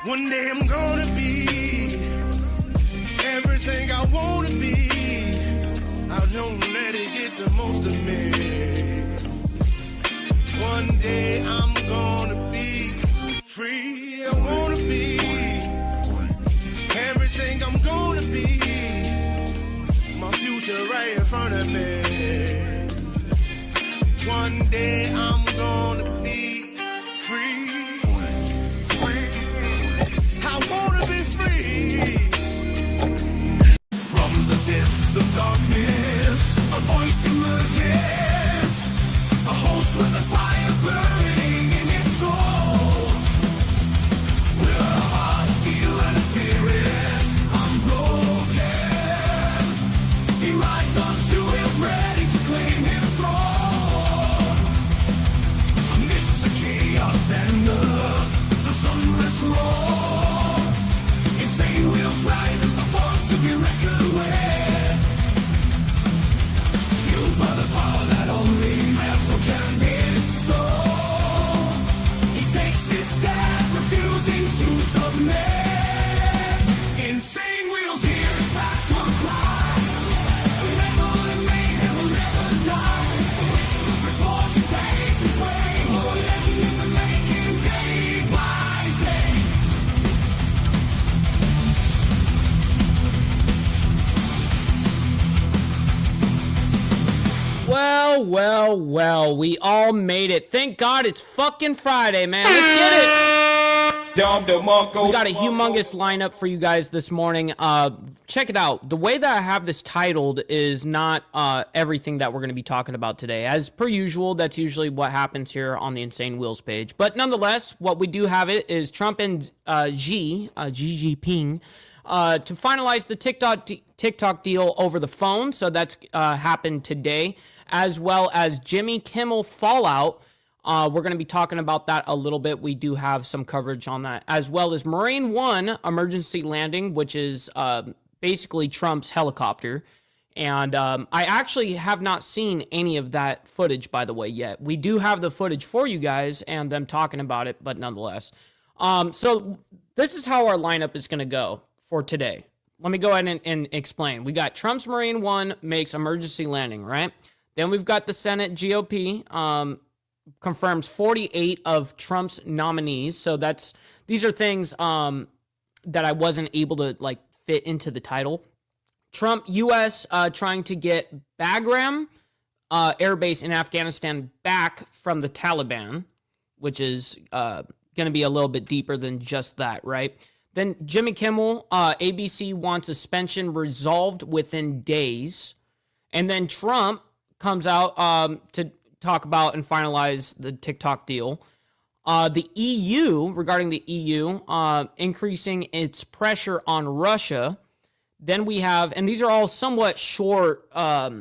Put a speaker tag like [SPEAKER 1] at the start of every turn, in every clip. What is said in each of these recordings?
[SPEAKER 1] One day I'm gonna be everything I wanna be. I don't let it get the most of me. One day I'm gonna be free. I wanna be everything I'm gonna be. My future right in front of me. One day I'm gonna be free. I wanna be free. From the depths of darkness, a voice emerges. A host with a fire burning in his soul. With a heart, steel, and a spirit unbroken. He rides on two wheels, ready to claim his throne. Amidst the chaos and the thunderous roar, insane wheels rise as a force to be reckoned with. Fueled by the power that only metal can bestow. He takes his stand, refusing to submit. Insane wheels hear his battle cry. Metal and mayhem will never die. Witches report he pays his way. Oh, legend in the making, day by day.
[SPEAKER 2] Well, we all made it. Thank God it's fucking Friday, man. Let's get it. We got a humongous lineup for you guys this morning. Check it out. The way that I have this titled is not everything that we're going to be talking about today. As per usual, that's usually what happens here on the Insane Wheels page. But nonetheless, what we do have it is Trump and Xi Jinping to finalize the TikTok deal over the phone. So that's happened today, as well as Jimmy Kimmel fallout. We're going to be talking about that a little bit. We do have some coverage on that, as well as Marine One emergency landing, which is basically Trump's helicopter. And I actually have not seen any of that footage, by the way, yet. We do have the footage for you guys and them talking about it, but nonetheless. So this is how our lineup is going to go for today. Let me go ahead and explain. We got Trump's Marine One makes emergency landing, right? Then we've got the Senate GOP confirms 48 of Trump's nominees. So these are things that I wasn't able to fit into the title. Trump, U.S. Trying to get Bagram Air Base in Afghanistan back from the Taliban, which is going to be a little bit deeper than just that, right? Then Jimmy Kimmel, ABC wants suspension resolved within days. And then Trump comes out to talk about and finalize the TikTok deal. The EU, regarding the EU, increasing its pressure on Russia. Then we have, and these are all somewhat short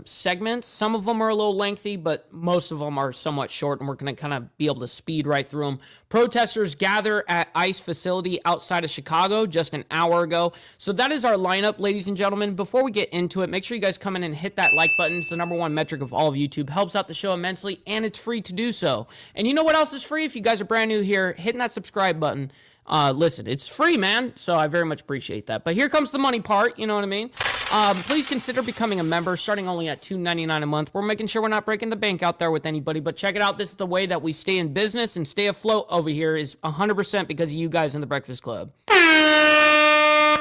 [SPEAKER 2] segments. Some of them are a little lengthy, but most of them are somewhat short, and we're going to kind of be able to speed right through them. Protesters gather at ICE facility outside of Chicago just an hour ago. So that is our lineup, ladies and gentlemen. Before we get into it, make sure you guys come in and hit that like button. It's the #1 metric of all of YouTube. Helps out the show immensely, and it's free to do so. And you know what else is free? If you guys are brand new here, hitting that subscribe button. Listen, it's free, man, so I very much appreciate that. But here comes the money part, you know what I mean? Please consider becoming a member, starting only at $2.99 a month. We're making sure we're not breaking the bank out there with anybody, but check it out. This is the way that we stay in business and stay afloat over here, is 100% because of you guys in the Breakfast Club. I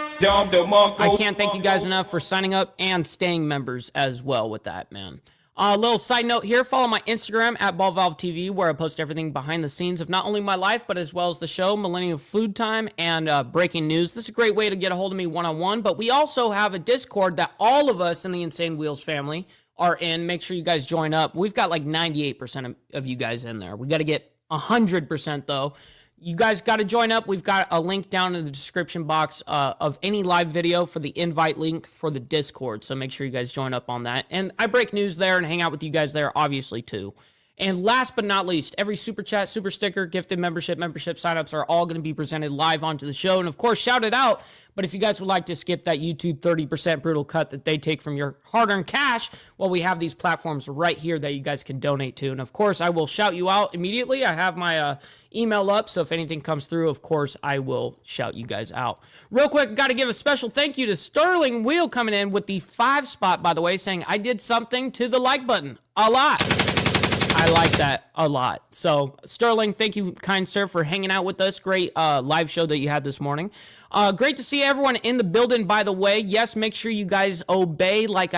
[SPEAKER 2] can't thank you guys enough for signing up and staying members as well with that, man. A little side note here, follow my Instagram at BallValveTV, where I post everything behind the scenes of not only my life, but as well as the show, Millennial Food Time, and breaking news. This is a great way to get a hold of me one-on-one, but we also have a Discord that all of us in the Insane Wheels family are in. Make sure you guys join up. We've got 98% of you guys in there. We got to get 100% though. You guys got to join up. We've got a link down in the description box of any live video for the invite link for the Discord. So make sure you guys join up on that. And I break news there and hang out with you guys there, obviously, too. And last but not least, every super chat, super sticker, gifted membership signups are all going to be presented live onto the show. And of course, shouted out But if you guys would like to skip that YouTube 30% brutal cut that they take from your hard-earned cash, well, we have these platforms right here that you guys can donate to. And of course, I will shout you out immediately. I have my email up, so if anything comes through, of course, I will shout you guys out. Real quick, got to give a special thank you to Sterling Wheel coming in with the 5 spot, by the way, saying I did something to the like button a lot. I like that a lot. So, Sterling, thank you, kind sir, for hanging out with us. Great live show that you had this morning. Great to see everyone in the building, by the way. Yes, make sure you guys obey. Like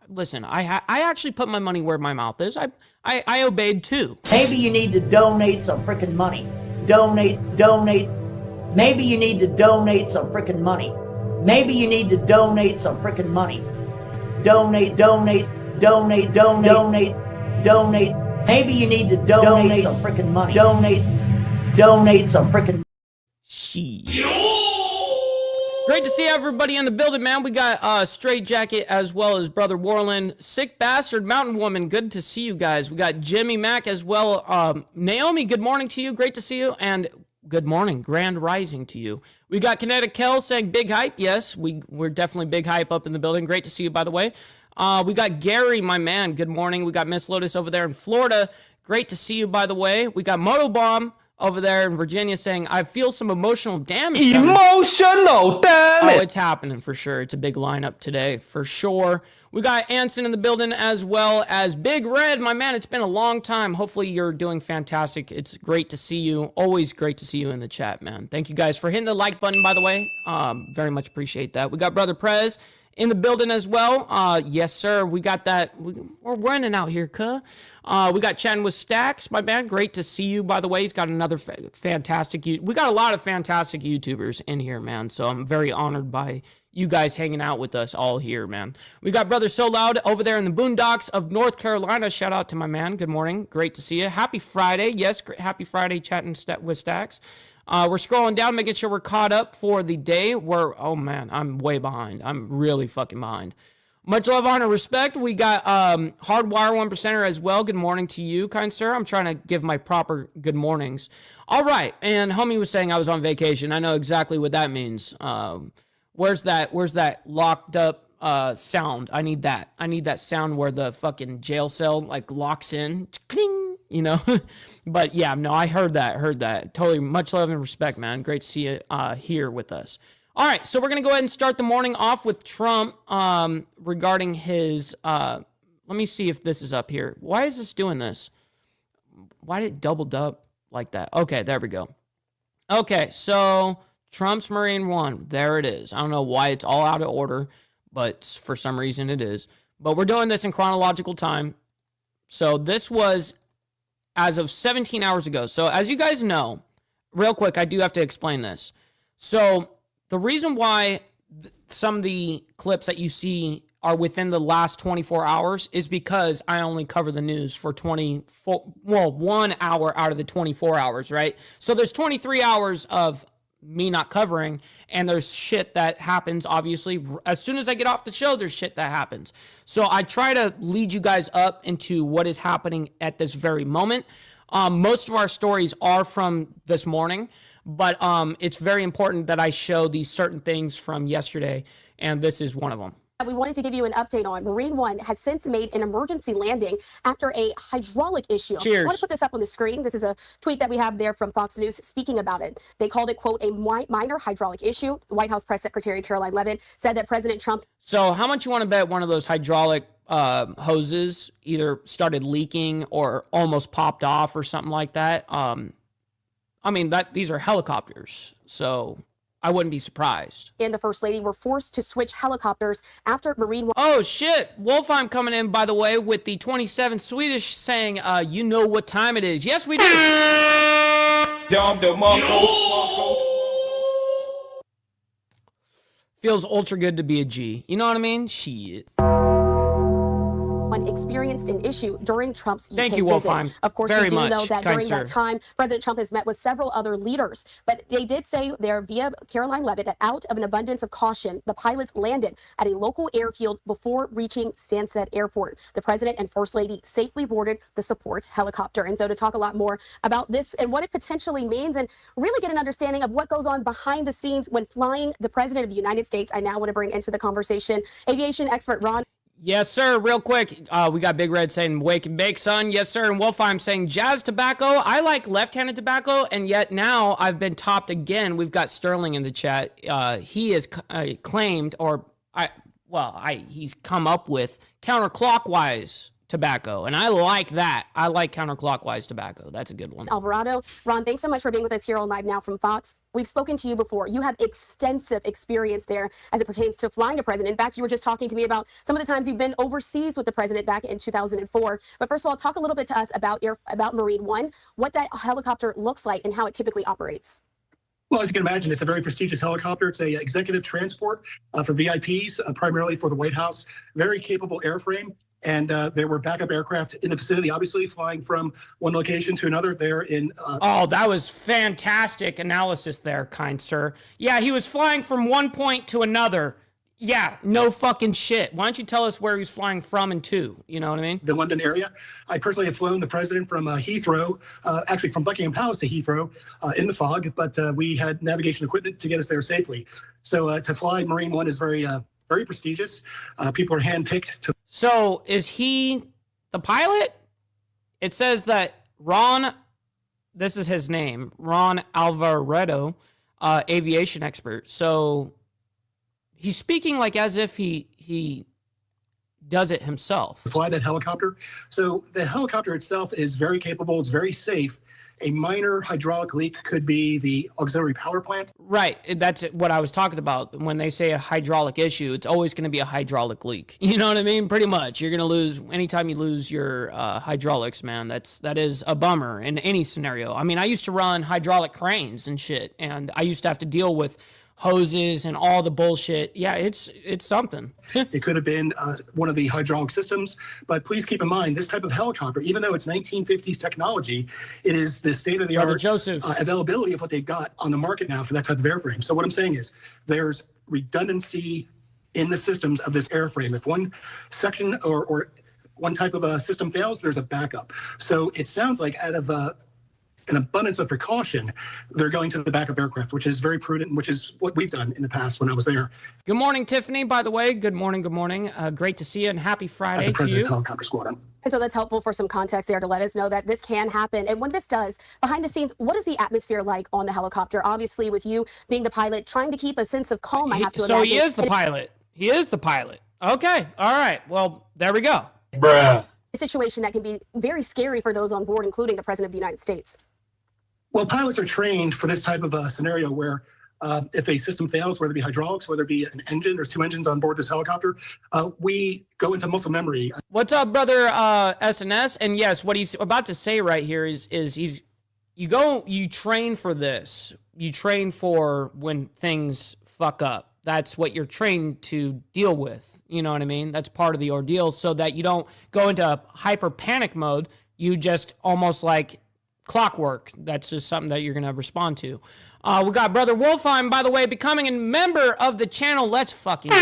[SPEAKER 2] listen, I actually put my money where my mouth is. I obeyed too.
[SPEAKER 3] Maybe you need to donate some freaking money. Donate. Maybe you need to donate some freaking money. Maybe you need to donate some freaking money. Donate. Maybe you need to donate some freaking money. Donate some freaking.
[SPEAKER 2] Great to see everybody in the building, man. We got Straight Jacket as well as Brother Warland. Sick Bastard, Mountain Woman, good to see you guys. We got Jimmy Mack as well. Naomi, good morning to you. Great to see you. And good morning, Grand Rising to you. We got Kinetic Kel saying big hype. Yes, we're definitely big hype up in the building. Great to see you, by the way. We got Gary, my man. Good morning. We got Miss Lotus over there in Florida. Great to see you, by the way. We got Motobomb over there in Virginia saying, I feel some emotional damage.
[SPEAKER 4] Emotional damage.
[SPEAKER 2] Oh, it's happening for sure. It's a big lineup today for sure. We got Anson in the building as well as Big Red, my man. It's been a long time. Hopefully you're doing fantastic. It's great to see you. Always great to see you in the chat, man. Thank you guys for hitting the like button, by the way. Very much appreciate that. We got Brother Prez in the building as well. Yes, sir. We got that. We're running out here, cuh. We got chatting with Stacks, my man. Great to see you, by the way. He's got another fantastic... We got a lot of fantastic YouTubers in here, man. So I'm very honored by you guys hanging out with us all here, man. We got Brother So Loud over there in the boondocks of North Carolina. Shout out to my man. Good morning. Great to see you. Happy Friday. Yes, happy Friday chatting with Stacks. We're scrolling down, making sure we're caught up for the day. Oh man, I'm way behind. I'm really fucking behind. Much love, honor, respect. We got Hardwire 1%er as well. Good morning to you, kind sir. I'm trying to give my proper good mornings. All right, and homie was saying I was on vacation. I know exactly what that means. Where's that locked up sound? I need that. I need that sound where the fucking jail cell like locks in. Cling. You know, but yeah, no, I heard that. Totally. Much love and respect, man. Great to see you here with us. All right, so we're going to go ahead and start the morning off with Trump regarding his, let me see if this is up here. Why is this doing this? Why did it doubled up like that? Okay, there we go. Okay, so Trump's Marine One, there it is. I don't know why it's all out of order, but for some reason it is. But we're doing this in chronological time. So this was as of 17 hours ago. So as you guys know, real quick, I do have to explain this. So the reason why some of the clips that you see are within the last 24 hours is because I only cover the news for 1 hour out of the 24 hours, right? So there's 23 hours of me not covering, and there's shit that happens, obviously. As soon as I get off the show, there's shit that happens. So I try to lead you guys up into what is happening at this very moment. Most of our stories are from this morning, but it's very important that I show these certain things from yesterday, and this is one of them.
[SPEAKER 5] We wanted to give you an update on Marine One has since made an emergency landing after a hydraulic issue.
[SPEAKER 2] Cheers.
[SPEAKER 5] I want to put this up on the screen. This is a tweet that we have there from Fox News speaking about it. They called it, quote, a minor hydraulic issue. The White House Press Secretary Caroline Leavitt said that President Trump...
[SPEAKER 2] So how much you want to bet one of those hydraulic hoses either started leaking or almost popped off or something like that? I mean, these are helicopters, so... I wouldn't be surprised.
[SPEAKER 5] And the First Lady were forced to switch helicopters after Marine One.
[SPEAKER 2] Oh, shit. Wolfheim coming in, by the way, with the 27 Swedish saying, you know what time it is. Yes, we do. Feels ultra good to be a G. You know what I mean? Shit.
[SPEAKER 5] experienced an issue during Trump's UK
[SPEAKER 2] Thank you,
[SPEAKER 5] visit.
[SPEAKER 2] Wolfheim.
[SPEAKER 5] Of course,
[SPEAKER 2] Very
[SPEAKER 5] we do
[SPEAKER 2] much,
[SPEAKER 5] know that
[SPEAKER 2] kind
[SPEAKER 5] during
[SPEAKER 2] sir.
[SPEAKER 5] that time, President Trump has met with several other leaders, but they did say there via Caroline Leavitt that out of an abundance of caution, the pilots landed at a local airfield before reaching Stansted Airport. The president and first lady safely boarded the support helicopter. And so to talk a lot more about this and what it potentially means and really get an understanding of what goes on behind the scenes when flying the president of the United States, I now want to bring into the conversation aviation expert Ron.
[SPEAKER 2] Yes, sir. Real quick, we got Big Red saying wake and bake, son. Yes, sir. And Wolfheim saying jazz tobacco. I like left-handed tobacco, and yet now I've been topped again. We've got Sterling in the chat. He has claimed, he's come up with counterclockwise tobacco, and I like that. I like counterclockwise tobacco. That's a good one.
[SPEAKER 5] Alvarado. Ron, thanks so much for being with us here on Live Now from Fox. We've spoken to you before. You have extensive experience there as it pertains to flying a president. In fact, you were just talking to me about some of the times you've been overseas with the president back in 2004. But first of all, talk a little bit to us about Marine One, what that helicopter looks like and how it typically operates.
[SPEAKER 6] Well, as you can imagine, it's a very prestigious helicopter. It's a executive transport for VIPs, primarily for the White House. Very capable airframe. And there were backup aircraft in the vicinity, obviously, flying from one location to another there in...
[SPEAKER 2] Oh, that was fantastic analysis there, kind sir. Yeah, he was flying from one point to another. Yeah, no fucking shit. Why don't you tell us where he was flying from and to? You know what I mean?
[SPEAKER 6] The London area. I personally have flown the president from Heathrow, actually from Buckingham Palace to Heathrow in the fog, but we had navigation equipment to get us there safely. So to fly Marine One is very prestigious. People are handpicked to...
[SPEAKER 2] So is he the pilot? It says that Ron, this is his name, Ron Alvarado, aviation expert. So he's speaking like as if he does it himself.
[SPEAKER 6] Fly that helicopter. So the helicopter itself is very capable. It's very safe. A minor hydraulic leak could be the auxiliary power plant.
[SPEAKER 2] Right. That's what I was talking about. When they say a hydraulic issue, it's always going to be a hydraulic leak. You know what I mean? Pretty much. You're going to lose, anytime you lose your hydraulics, man, that is a bummer in any scenario. I mean, I used to run hydraulic cranes and shit, and I used to have to deal with hoses and all the bullshit. Yeah, it's something.
[SPEAKER 6] It could have been one of the hydraulic systems, but please keep in mind, this type of helicopter, even though it's 1950s technology, it is the state-of-the-art availability of what they've got on the market now for that type of airframe. So what I'm saying is there's redundancy in the systems of this airframe. If one section or one type of a system fails, there's a backup. So it sounds like out of an abundance of precaution, they're going to the backup aircraft, which is very prudent, which is what we've done in the past when I was there.
[SPEAKER 2] Good morning, Tiffany, by the way. Good morning, good morning. Great to see you and happy Friday
[SPEAKER 6] At the
[SPEAKER 2] to
[SPEAKER 6] President's
[SPEAKER 2] you.
[SPEAKER 6] Helicopter Squadron.
[SPEAKER 5] And so that's helpful for some context there to let us know that this can happen. And when this does, behind the scenes, what is the atmosphere like on the helicopter? Obviously, with you being the pilot, trying to keep a sense of calm, I have to imagine.
[SPEAKER 2] So he is the pilot. He is the pilot. Okay. All right. Well, there we go.
[SPEAKER 4] Bruh.
[SPEAKER 5] A situation that can be very scary for those on board, including the President of the United States.
[SPEAKER 6] Well, pilots are trained for this type of a scenario where if a system fails, whether it be hydraulics, whether it be an engine, there's two engines on board this helicopter, we go into muscle memory.
[SPEAKER 2] What's up, brother SNS? And yes, what he's about to say right here is you train for this. You train for when things fuck up. That's what you're trained to deal with. You know what I mean? That's part of the ordeal so that you don't go into hyper panic mode. You just almost like clockwork. That's just something that you're going to respond to. We got Brother Wolfheim, by the way, becoming a member of the channel. Let's fucking go,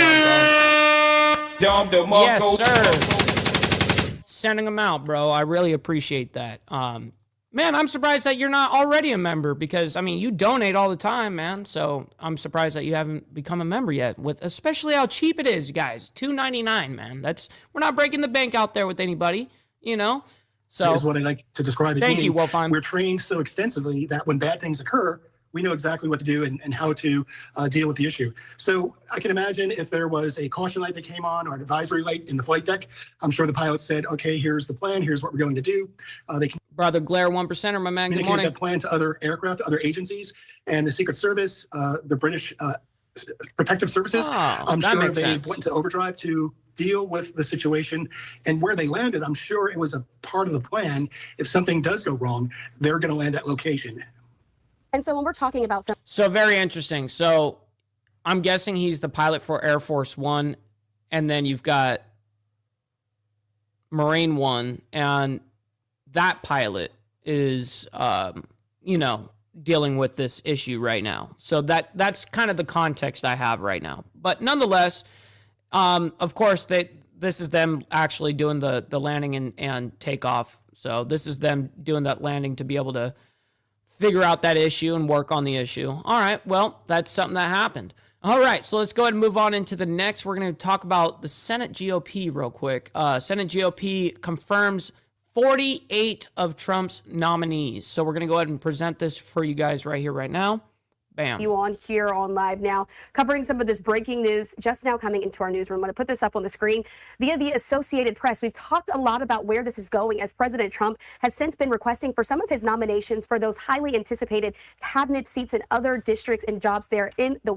[SPEAKER 2] bro. Yes, sir. Sending them out, bro. I really appreciate that. Man, I'm surprised that you're not already a member because, I mean, you donate all the time, man. So I'm surprised that you haven't become a member yet, with especially how cheap it is, guys. $2.99, man. We're not breaking the bank out there with anybody, you know? So
[SPEAKER 6] is what I like to describe it.
[SPEAKER 2] Thank you, Wolfheim.
[SPEAKER 6] We're trained so extensively that when bad things occur, we know exactly what to do and how to deal with the issue. So I can imagine if there was a caution light that came on or an advisory light in the flight deck, I'm sure the pilot said, okay, here's the plan. Here's what we're going to do. They can
[SPEAKER 2] Brother Glare 1%er, my man. Good morning.
[SPEAKER 6] that plan to other aircraft, other agencies, and the Secret Service, the British Protective Services. I'm sure they went into overdrive to deal with the situation, and where they landed, I'm sure it was a part of the plan. If something does go wrong, they're going to land at location.
[SPEAKER 5] And so when we're talking about
[SPEAKER 2] So very interesting. So I'm guessing he's the pilot for Air Force One, and then you've got Marine One, and that pilot is, dealing with this issue right now. So that's kind of the context I have right now. But nonetheless, of course, this is them actually doing the landing and takeoff. So this is them doing that landing to be able to figure out that issue and work on the issue. All right, well, that's something that happened. All right, so let's go ahead and move on into the next. We're going to talk about the Senate GOP real quick. Senate GOP confirms 48 of Trump's nominees. So we're going to go ahead and present this for you guys right here, right now. Bam.
[SPEAKER 5] You on here on live now, covering some of this breaking news just now coming into our newsroom. I'm going to put this up on the screen via the Associated Press. We've talked a lot about where this is going, as President Trump has since been requesting for some of his nominations for those highly anticipated cabinet seats in other districts and jobs there in the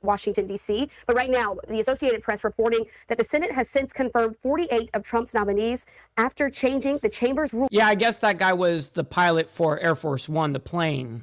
[SPEAKER 5] Washington, D.C. But right now, the Associated Press reporting that the Senate has since confirmed 48 of Trump's nominees after changing the chamber's rule.
[SPEAKER 2] Yeah, I guess that guy was the pilot for Air Force One, the plane.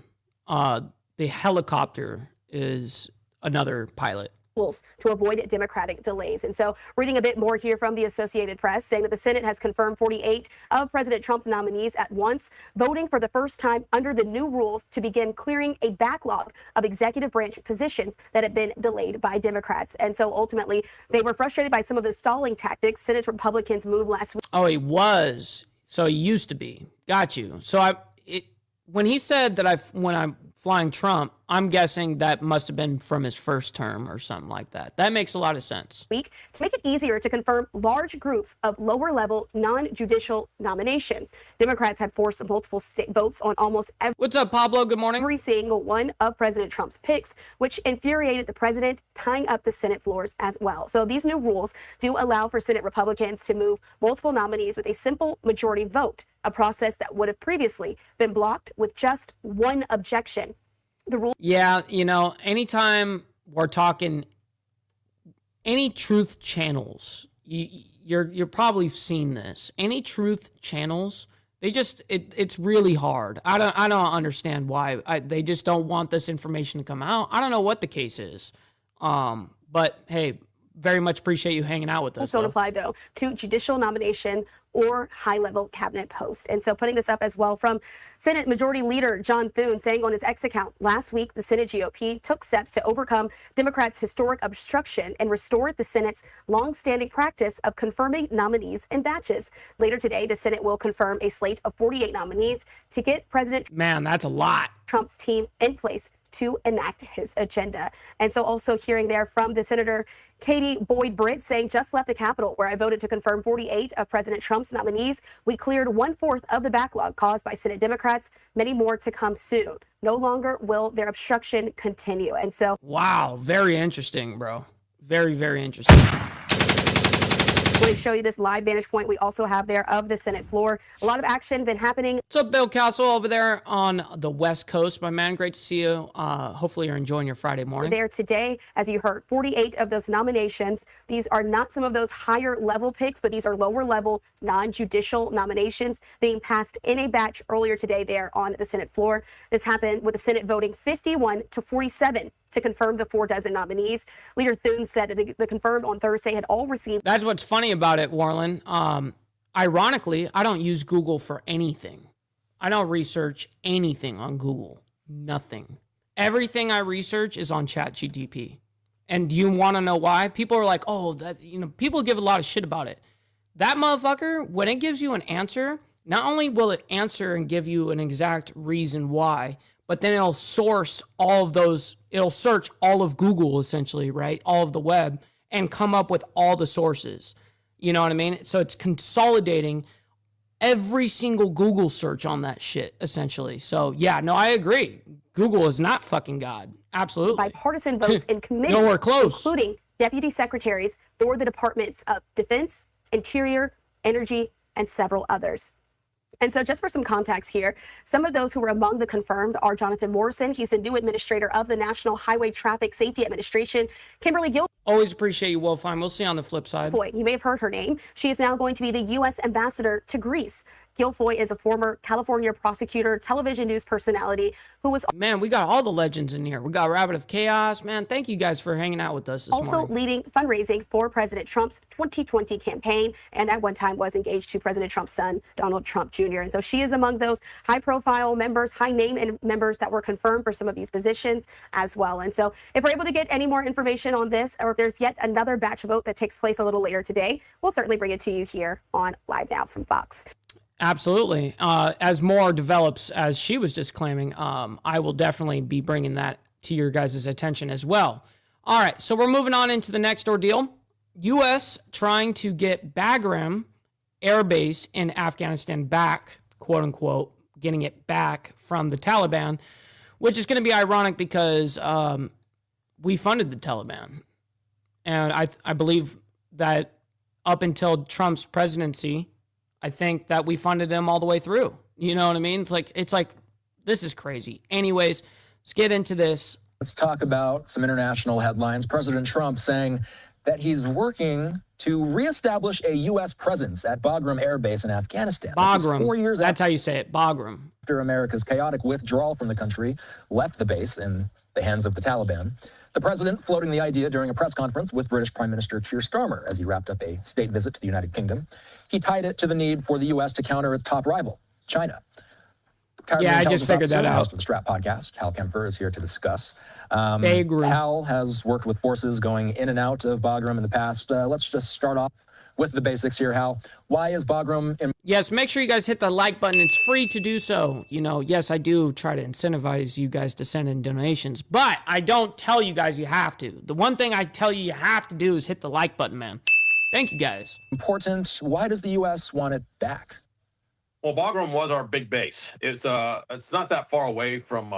[SPEAKER 2] The helicopter is another pilot.
[SPEAKER 5] To avoid Democratic delays. And so reading a bit more here from the Associated Press, saying that the Senate has confirmed 48 of President Trump's nominees at once, voting for the first time under the new rules to begin clearing a backlog of executive branch positions that had been delayed by Democrats. And so ultimately, they were frustrated by some of the stalling tactics Senate Republicans moved last week.
[SPEAKER 2] Oh, he was. So he used to be. Got you. So when he said that when I'm flying Trump, I'm guessing that must have been from his first term or something like that. That makes a lot of sense.
[SPEAKER 5] Week to make it easier to confirm large groups of lower-level non-judicial nominations. Democrats had forced multiple votes on almost every.
[SPEAKER 2] What's up, Pablo? Good morning.
[SPEAKER 5] Every single one of President Trump's picks, which infuriated the president, tying up the Senate floors as well. So these new rules do allow for Senate Republicans to move multiple nominees with a simple majority vote, a process that would have previously been blocked with just one objection. The rule.
[SPEAKER 2] Yeah, anytime we're talking any truth channels, you're probably seen this. Any truth channels, it's really hard. I don't understand why. They just don't want this information to come out. I don't know what the case is. But hey, very much appreciate you hanging out with us.
[SPEAKER 5] Don't apply though to judicial nomination or high-level cabinet post. And so putting this up as well from Senate Majority Leader John Thune, saying on his X account, last week, the Senate GOP took steps to overcome Democrats' historic obstruction and restore the Senate's long-standing practice of confirming nominees in batches. Later today, the Senate will confirm a slate of 48 nominees to get President
[SPEAKER 2] that's a lot.
[SPEAKER 5] Trump's team in place to enact his agenda. And so also hearing there from the Senator Katie Boyd Britt, saying, just left the Capitol where I voted to confirm 48 of President Trump's nominees. We cleared 1/4 of the backlog caused by Senate Democrats, many more to come soon. No longer will their obstruction continue. And so.
[SPEAKER 2] Wow. Very interesting, bro. Very, very interesting.
[SPEAKER 5] I'm going to show you this live vantage point we also have there of the Senate floor. A lot of action been happening.
[SPEAKER 2] What's up, Bill Castle over there on the West Coast, my man? Great to see you. Hopefully you're enjoying your Friday morning.
[SPEAKER 5] There today, as you heard, 48 of those nominations. These are not some of those higher level picks, but these are lower level non-judicial nominations being passed in a batch earlier today there on the Senate floor. This happened with the Senate voting 51-47 to confirm the 4 dozen nominees. Leader Thune said that the confirmed on Thursday had all received.
[SPEAKER 2] That's what's funny about it, Warland. Ironically, I don't use Google for anything. I don't research anything on Google. Nothing. Everything I research is on ChatGPT. And do you want to know why? People are like, people give a lot of shit about it. That motherfucker, when it gives you an answer, not only will it answer and give you an exact reason why, but then it'll source all of those, it'll search all of Google essentially, right? All of the web and come up with all the sources. You know what I mean? So it's consolidating every single Google search on that shit, essentially. So yeah, no, I agree. Google is not fucking God. Absolutely.
[SPEAKER 5] Bipartisan votes in committee,
[SPEAKER 2] nowhere close,
[SPEAKER 5] including deputy secretaries for the Departments of Defense, Interior, Energy, and several others. And so just for some context here, some of those who were among the confirmed are Jonathan Morrison. He's the new administrator of the National Highway Traffic Safety Administration. Kimberly Gil.
[SPEAKER 2] Always appreciate you, Wolfheim. We'll see you on the flip side.
[SPEAKER 5] You may have heard her name. She is now going to be the U.S. ambassador to Greece. Guilfoyle is a former California prosecutor, television news personality who was
[SPEAKER 2] Man, we got all the legends in here. We got Rabbit of Chaos. Man, thank you guys for hanging out with us this
[SPEAKER 5] also
[SPEAKER 2] morning.
[SPEAKER 5] leading fundraising for President Trump's 2020 campaign, and at one time was engaged to President Trump's son, Donald Trump Jr. And so she is among those high-profile members, high-name members that were confirmed for some of these positions as well. And so if we're able to get any more information on this, or if there's yet another batch vote that takes place a little later today, we'll certainly bring it to you here on Live Now from Fox.
[SPEAKER 2] Absolutely. As more develops, as she was just claiming, I will definitely be bringing that to your guys' attention as well. All right, so we're moving on into the next ordeal. U.S. trying to get Bagram Air Base in Afghanistan back, quote unquote, getting it back from the Taliban, which is going to be ironic because we funded the Taliban. And I believe that up until Trump's presidency, I think that we funded them all the way through. You know what I mean? It's like this is crazy. Anyways, let's get into this.
[SPEAKER 7] Let's talk about some international headlines. President Trump saying that he's working to reestablish a U.S. presence at Bagram Air Base in Afghanistan.
[SPEAKER 2] Bagram.
[SPEAKER 7] 4 years
[SPEAKER 2] That's how you say it, Bagram.
[SPEAKER 7] After America's chaotic withdrawal from the country left the base in the hands of the Taliban. The president floating the idea during a press conference with British Prime Minister Keir Starmer as he wrapped up a state visit to the United Kingdom. He tied it to the need for the U.S. to counter its top rival, China.
[SPEAKER 2] Yeah, I just figured that out.
[SPEAKER 7] Host of the Strap podcast, Hal Kempfer, is here to discuss.
[SPEAKER 2] Bagram.
[SPEAKER 7] Hal has worked with forces going in and out of Bagram in the past. Let's just start off with the basics here, Hal. Why is Bagram...
[SPEAKER 2] Yes, make sure you guys hit the like button. It's free to do so. You know, yes, I do try to incentivize you guys to send in donations, but I don't tell you guys you have to. The one thing I tell you have to do is hit the like button, man. Thank you, guys.
[SPEAKER 7] Important. Why does the U.S. want it back?
[SPEAKER 8] Well, Bagram was our big base. It's not that far away from,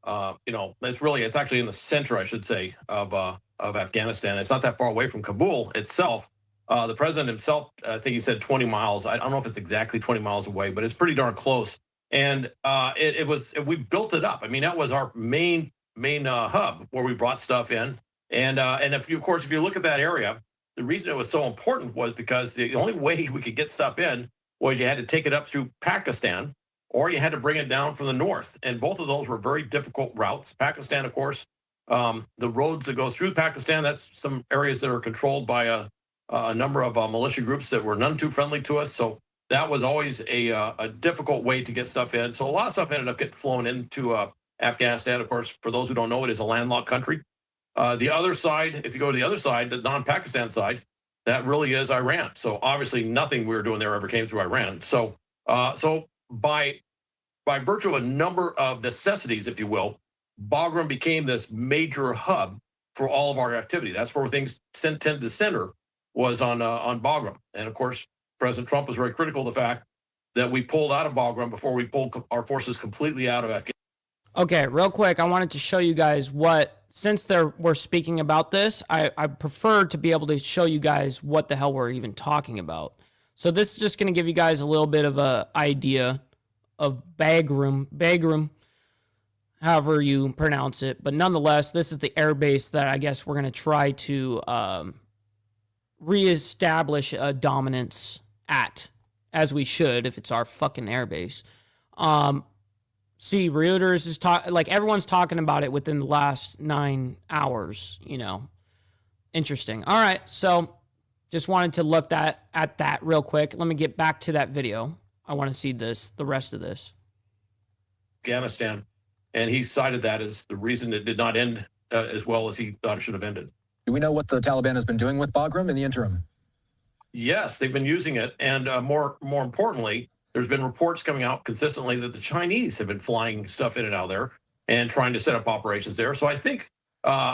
[SPEAKER 8] it's actually in the center, I should say, of Afghanistan. It's not that far away from Kabul itself. The president himself, I think he said 20 miles. I don't know if it's exactly 20 miles away, but it's pretty darn close. And we built it up. I mean, that was our main hub where we brought stuff in. And if you look at that area, the reason it was so important was because the only way we could get stuff in was you had to take it up through Pakistan, or you had to bring it down from the north. And both of those were very difficult routes. Pakistan, of course, the roads that go through Pakistan, that's some areas that are controlled by a number of militia groups that were none too friendly to us. So that was always a difficult way to get stuff in. So a lot of stuff ended up getting flown into Afghanistan. Of course, for those who don't know, it is a landlocked country. The other side, if you go to the other side, the non-Pakistan side, that really is Iran. So obviously nothing we were doing there ever came through Iran. So by virtue of a number of necessities, if you will, Bagram became this major hub for all of our activity. That's where things tended to center, was on Bagram. And of course, President Trump was very critical of the fact that we pulled out of Bagram before we pulled our forces completely out of Afghanistan.
[SPEAKER 2] Okay, real quick, I wanted to show you guys since we're speaking about this, I prefer to be able to show you guys what the hell we're even talking about. So this is just going to give you guys a little bit of a idea of Bagram, however you pronounce it. But nonetheless, this is the air base that I guess we're going to try to reestablish a dominance at, as we should if it's our fucking air base. See, Reuters is everyone's talking about it within the last 9 hours, you know. Interesting. All right, so just wanted to look at that real quick. Let me get back to that video. I want to see the rest of this.
[SPEAKER 8] Afghanistan, and he cited that as the reason it did not end as well as he thought it should have ended.
[SPEAKER 7] Do we know what the Taliban has been doing with Bagram in the interim?
[SPEAKER 8] Yes, they've been using it, and more importantly, there's been reports coming out consistently that the Chinese have been flying stuff in and out of there and trying to set up operations there. So I think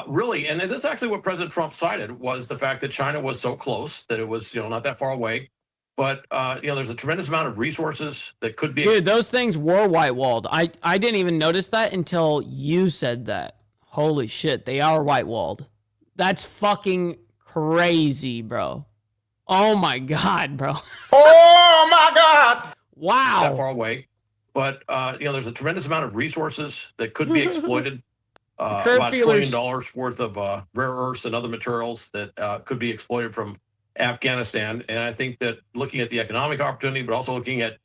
[SPEAKER 8] really, and that's actually what President Trump cited, was the fact that China was so close, that it was not that far away. But there's a tremendous amount of resources that could be.
[SPEAKER 2] Dude, those things were white walled. I didn't even notice that until you said that. Holy shit, they are white walled. That's fucking crazy, bro. Oh my god, bro.
[SPEAKER 1] Oh my God!
[SPEAKER 2] Wow.
[SPEAKER 8] That far away. But, there's a tremendous amount of resources that could be exploited. About $1 trillion worth of rare earths and other materials that could be exploited from Afghanistan. And I think that looking at the economic opportunity, but also looking at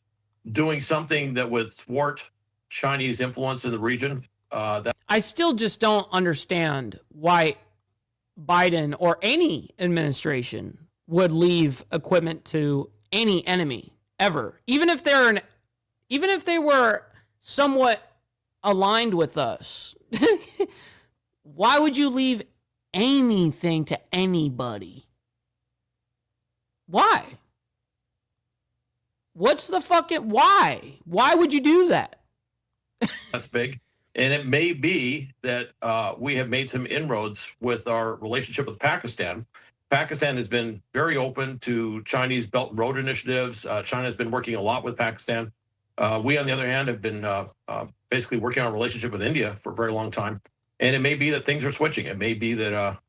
[SPEAKER 8] doing something that would thwart Chinese influence in the region.
[SPEAKER 2] I still just don't understand why Biden or any administration would leave equipment to any enemy ever, even if they were somewhat aligned with us. Why would you leave anything to anybody? Why? What's the fucking why? Why would you do that?
[SPEAKER 8] That's big. And it may be that we have made some inroads with our relationship with Pakistan. Pakistan has been very open to Chinese Belt and Road initiatives. China has been working a lot with Pakistan. We, on the other hand, have been basically working on a relationship with India for a very long time. And it may be that things are switching. It may be that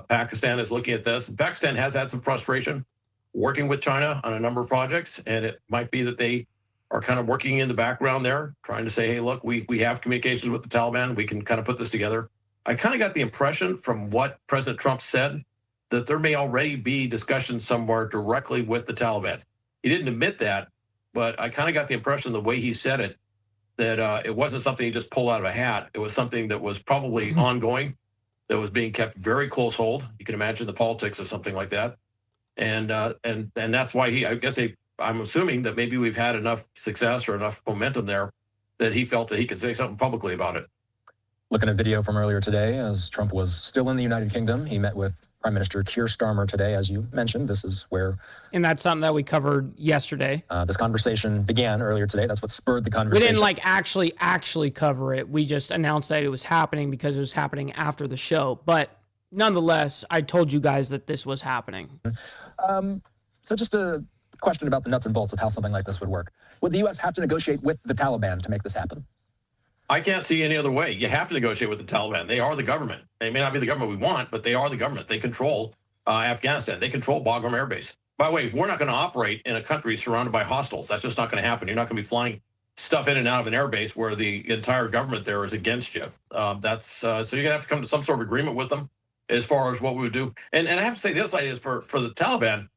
[SPEAKER 8] Pakistan is looking at this. And Pakistan has had some frustration working with China on a number of projects. And it might be that they are kind of working in the background there, trying to say, hey, look, we have communications with the Taliban. We can kind of put this together. I kind of got the impression from what President Trump said that there may already be discussions somewhere directly with the Taliban. He didn't admit that, but I kind of got the impression the way he said it, that it wasn't something he just pulled out of a hat. It was something that was probably ongoing, that was being kept very close hold. You can imagine the politics of something like that. And that's why I'm assuming that maybe we've had enough success or enough momentum there that he felt that he could say something publicly about it.
[SPEAKER 7] Looking at video from earlier today, as Trump was still in the United Kingdom, he met with Prime Minister Keir Starmer today, as you mentioned. This is where...
[SPEAKER 2] And that's something that we covered yesterday.
[SPEAKER 7] This conversation began earlier today. That's what spurred the conversation.
[SPEAKER 2] We didn't actually cover it. We just announced that it was happening because it was happening after the show. But nonetheless, I told you guys that this was happening.
[SPEAKER 7] So just a question about the nuts and bolts of how something like this would work. Would the U.S. have to negotiate with the Taliban to make this happen?
[SPEAKER 8] I can't see any other way. You have to negotiate with the Taliban. They are the government. They may not be the government we want, but they are the government. They control Afghanistan. They control Bagram Air Base. By the way, we're not going to operate in a country surrounded by hostiles. That's just not going to happen. You're not going to be flying stuff in and out of an air base where the entire government there is against you. So you're going to have to come to some sort of agreement with them as far as what we would do. And I have to say, the other side is for the Taliban,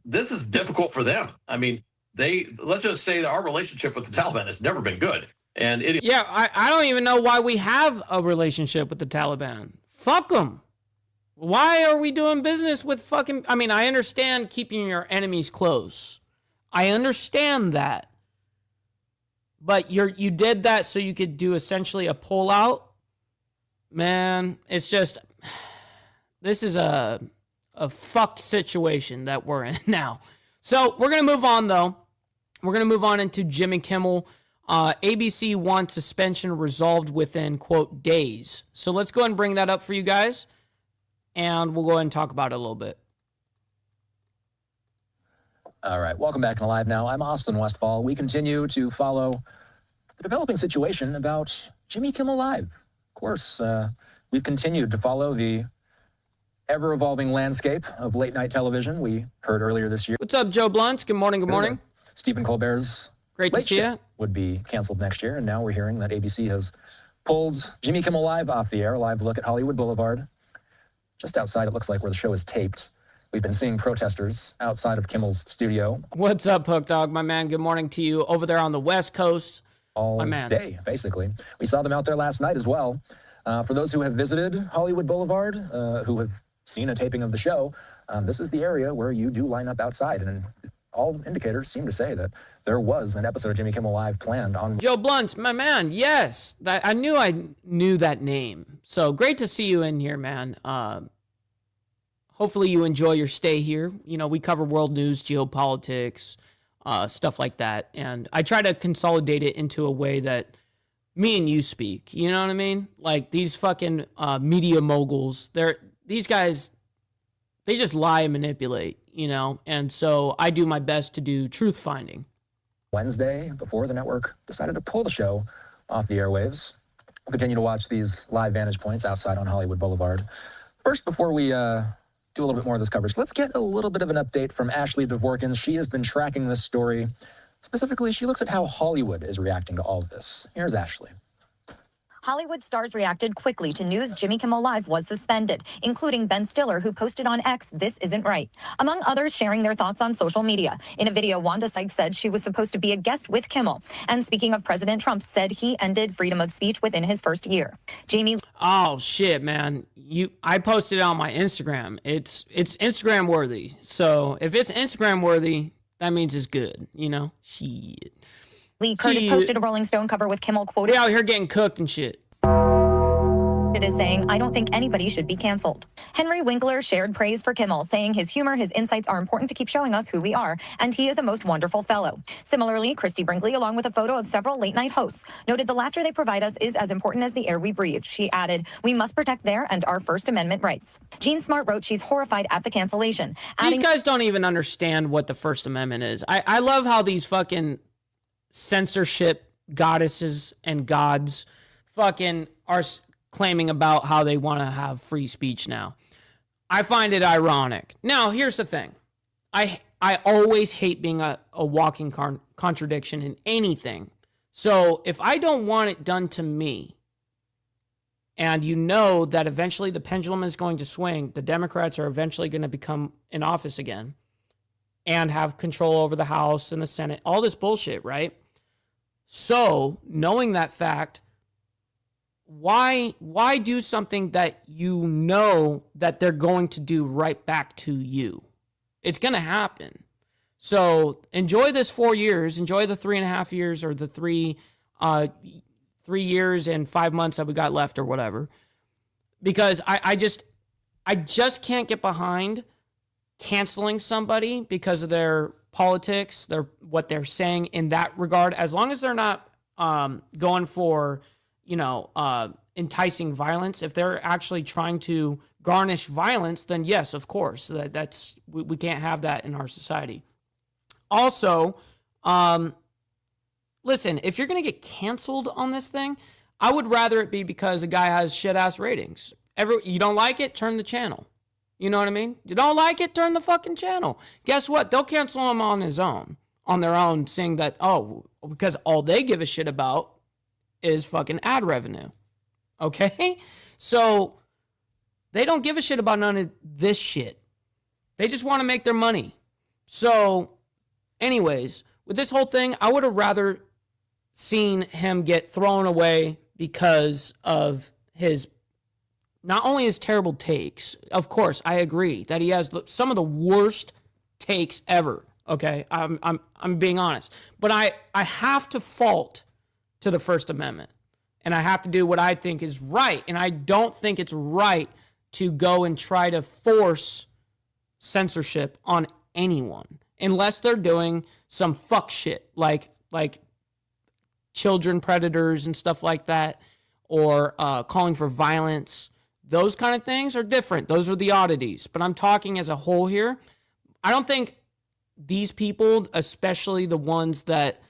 [SPEAKER 8] this is difficult for them. I mean, let's just say that our relationship with the Taliban has never been good. And
[SPEAKER 2] I don't even know why we have a relationship with the Taliban. Fuck them. Why are we doing business with fucking... I mean, I understand keeping your enemies close. I understand that. But you did that so you could do essentially a pullout? Man, it's just... This is a fucked situation that we're in now. So we're going to move on, though. We're going to move on into Jimmy Kimmel. ABC wants suspension resolved within, quote, days. So let's go ahead and bring that up for you guys, and we'll go ahead and talk about it a little bit.
[SPEAKER 7] All right, welcome back to Live Now. I'm Austin Westfall. We continue to follow the developing situation about Jimmy Kimmel Live. Of course, we've continued to follow the ever-evolving landscape of late-night television. We heard earlier this year.
[SPEAKER 2] What's up, Joe Blunt? Good morning, good morning.
[SPEAKER 7] Stephen Colbert's
[SPEAKER 2] Great to see you.
[SPEAKER 7] Would be canceled next year, and now we're hearing that ABC has pulled Jimmy Kimmel Live off the air. Live look at Hollywood Boulevard. Just outside, it looks like, where the show is taped. We've been seeing protesters outside of Kimmel's studio.
[SPEAKER 2] What's up, Hook Dog, my man? Good morning to you over there on the West Coast.
[SPEAKER 7] All day, basically. We saw them out there last night as well. For those who have visited Hollywood Boulevard, who have seen a taping of the show, this is the area where you do line up outside, and all indicators seem to say that there was an episode of Jimmy Kimmel Live planned on...
[SPEAKER 2] Joe Blunt, my man, yes. I knew that name. So great to see you in here, man. Hopefully you enjoy your stay here. You know, we cover world news, geopolitics, stuff like that. And I try to consolidate it into a way that me and you speak. You know what I mean? Like these fucking media moguls, these guys, they just lie and manipulate, you know? And so I do my best to do truth finding.
[SPEAKER 7] Wednesday, before the network decided to pull the show off the airwaves. We'll continue to watch these live vantage points outside on Hollywood Boulevard. First, before we do a little bit more of this coverage, let's get a little bit of an update from Ashley Dvorkin. She has been tracking this story. Specifically, she looks at how Hollywood is reacting to all of this. Here's Ashley.
[SPEAKER 9] Hollywood stars reacted quickly to news Jimmy Kimmel Live was suspended, including Ben Stiller, who posted on X, "This isn't right," among others sharing their thoughts on social media. In a video, Wanda Sykes said she was supposed to be a guest with Kimmel. And speaking of President Trump, said he ended freedom of speech within his first year. Jamie.
[SPEAKER 2] Oh shit, man. I posted it on my Instagram. It's Instagram worthy. So if it's Instagram worthy, that means it's good, you know? Shit.
[SPEAKER 9] Lee Curtis posted a Rolling Stone cover with Kimmel quoted.
[SPEAKER 2] We out here getting cooked and shit.
[SPEAKER 9] It is saying, "I don't think anybody should be canceled." Henry Winkler shared praise for Kimmel, saying his humor, his insights are important to keep showing us who we are, and he is a most wonderful fellow. Similarly, Christy Brinkley, along with a photo of several late-night hosts, noted the laughter they provide us is as important as the air we breathe. She added, "We must protect their and our First Amendment rights." Jean Smart wrote she's horrified at the cancellation.
[SPEAKER 2] These guys don't even understand what the First Amendment is. I love how these fucking censorship goddesses and gods fucking are claiming about how they want to have free speech now. I find it ironic. Now, here's the thing. I always hate being a walking contradiction in anything. So if I don't want it done to me, and you know that eventually the pendulum is going to swing, the Democrats are eventually going to become in office again and have control over the House and the Senate, all this bullshit, right? So, knowing that fact, why do something that you know that they're going to do right back to you? It's going to happen. So enjoy this 4 years, enjoy the 3.5 years or the 3 years and 5 months that we got left or whatever. Because I just can't get behind canceling somebody because of their politics, what they're saying in that regard, as long as they're not going for, enticing violence. If they're actually trying to garnish violence, then yes, of course, we can't have that in our society. Also, listen, if you're going to get canceled on this thing, I would rather it be because a guy has shit-ass ratings. You don't like it, turn the channel. You know what I mean? You don't like it, turn the fucking channel. Guess what? They'll cancel him on their own, saying that, because all they give a shit about is fucking ad revenue. Okay? So they don't give a shit about none of this shit. They just want to make their money. So anyways, with this whole thing, I would have rather seen him get thrown away because of not only his terrible takes. Of course, I agree that he has some of the worst takes ever. Okay? I'm being honest. But I have to fault to the First Amendment. And I have to do what I think is right. And I don't think it's right to go and try to force censorship on anyone unless they're doing some fuck shit like children predators and stuff like that, or calling for violence. Those kind of things are different. Those are the oddities. But I'm talking as a whole here. I don't think these people, especially the ones that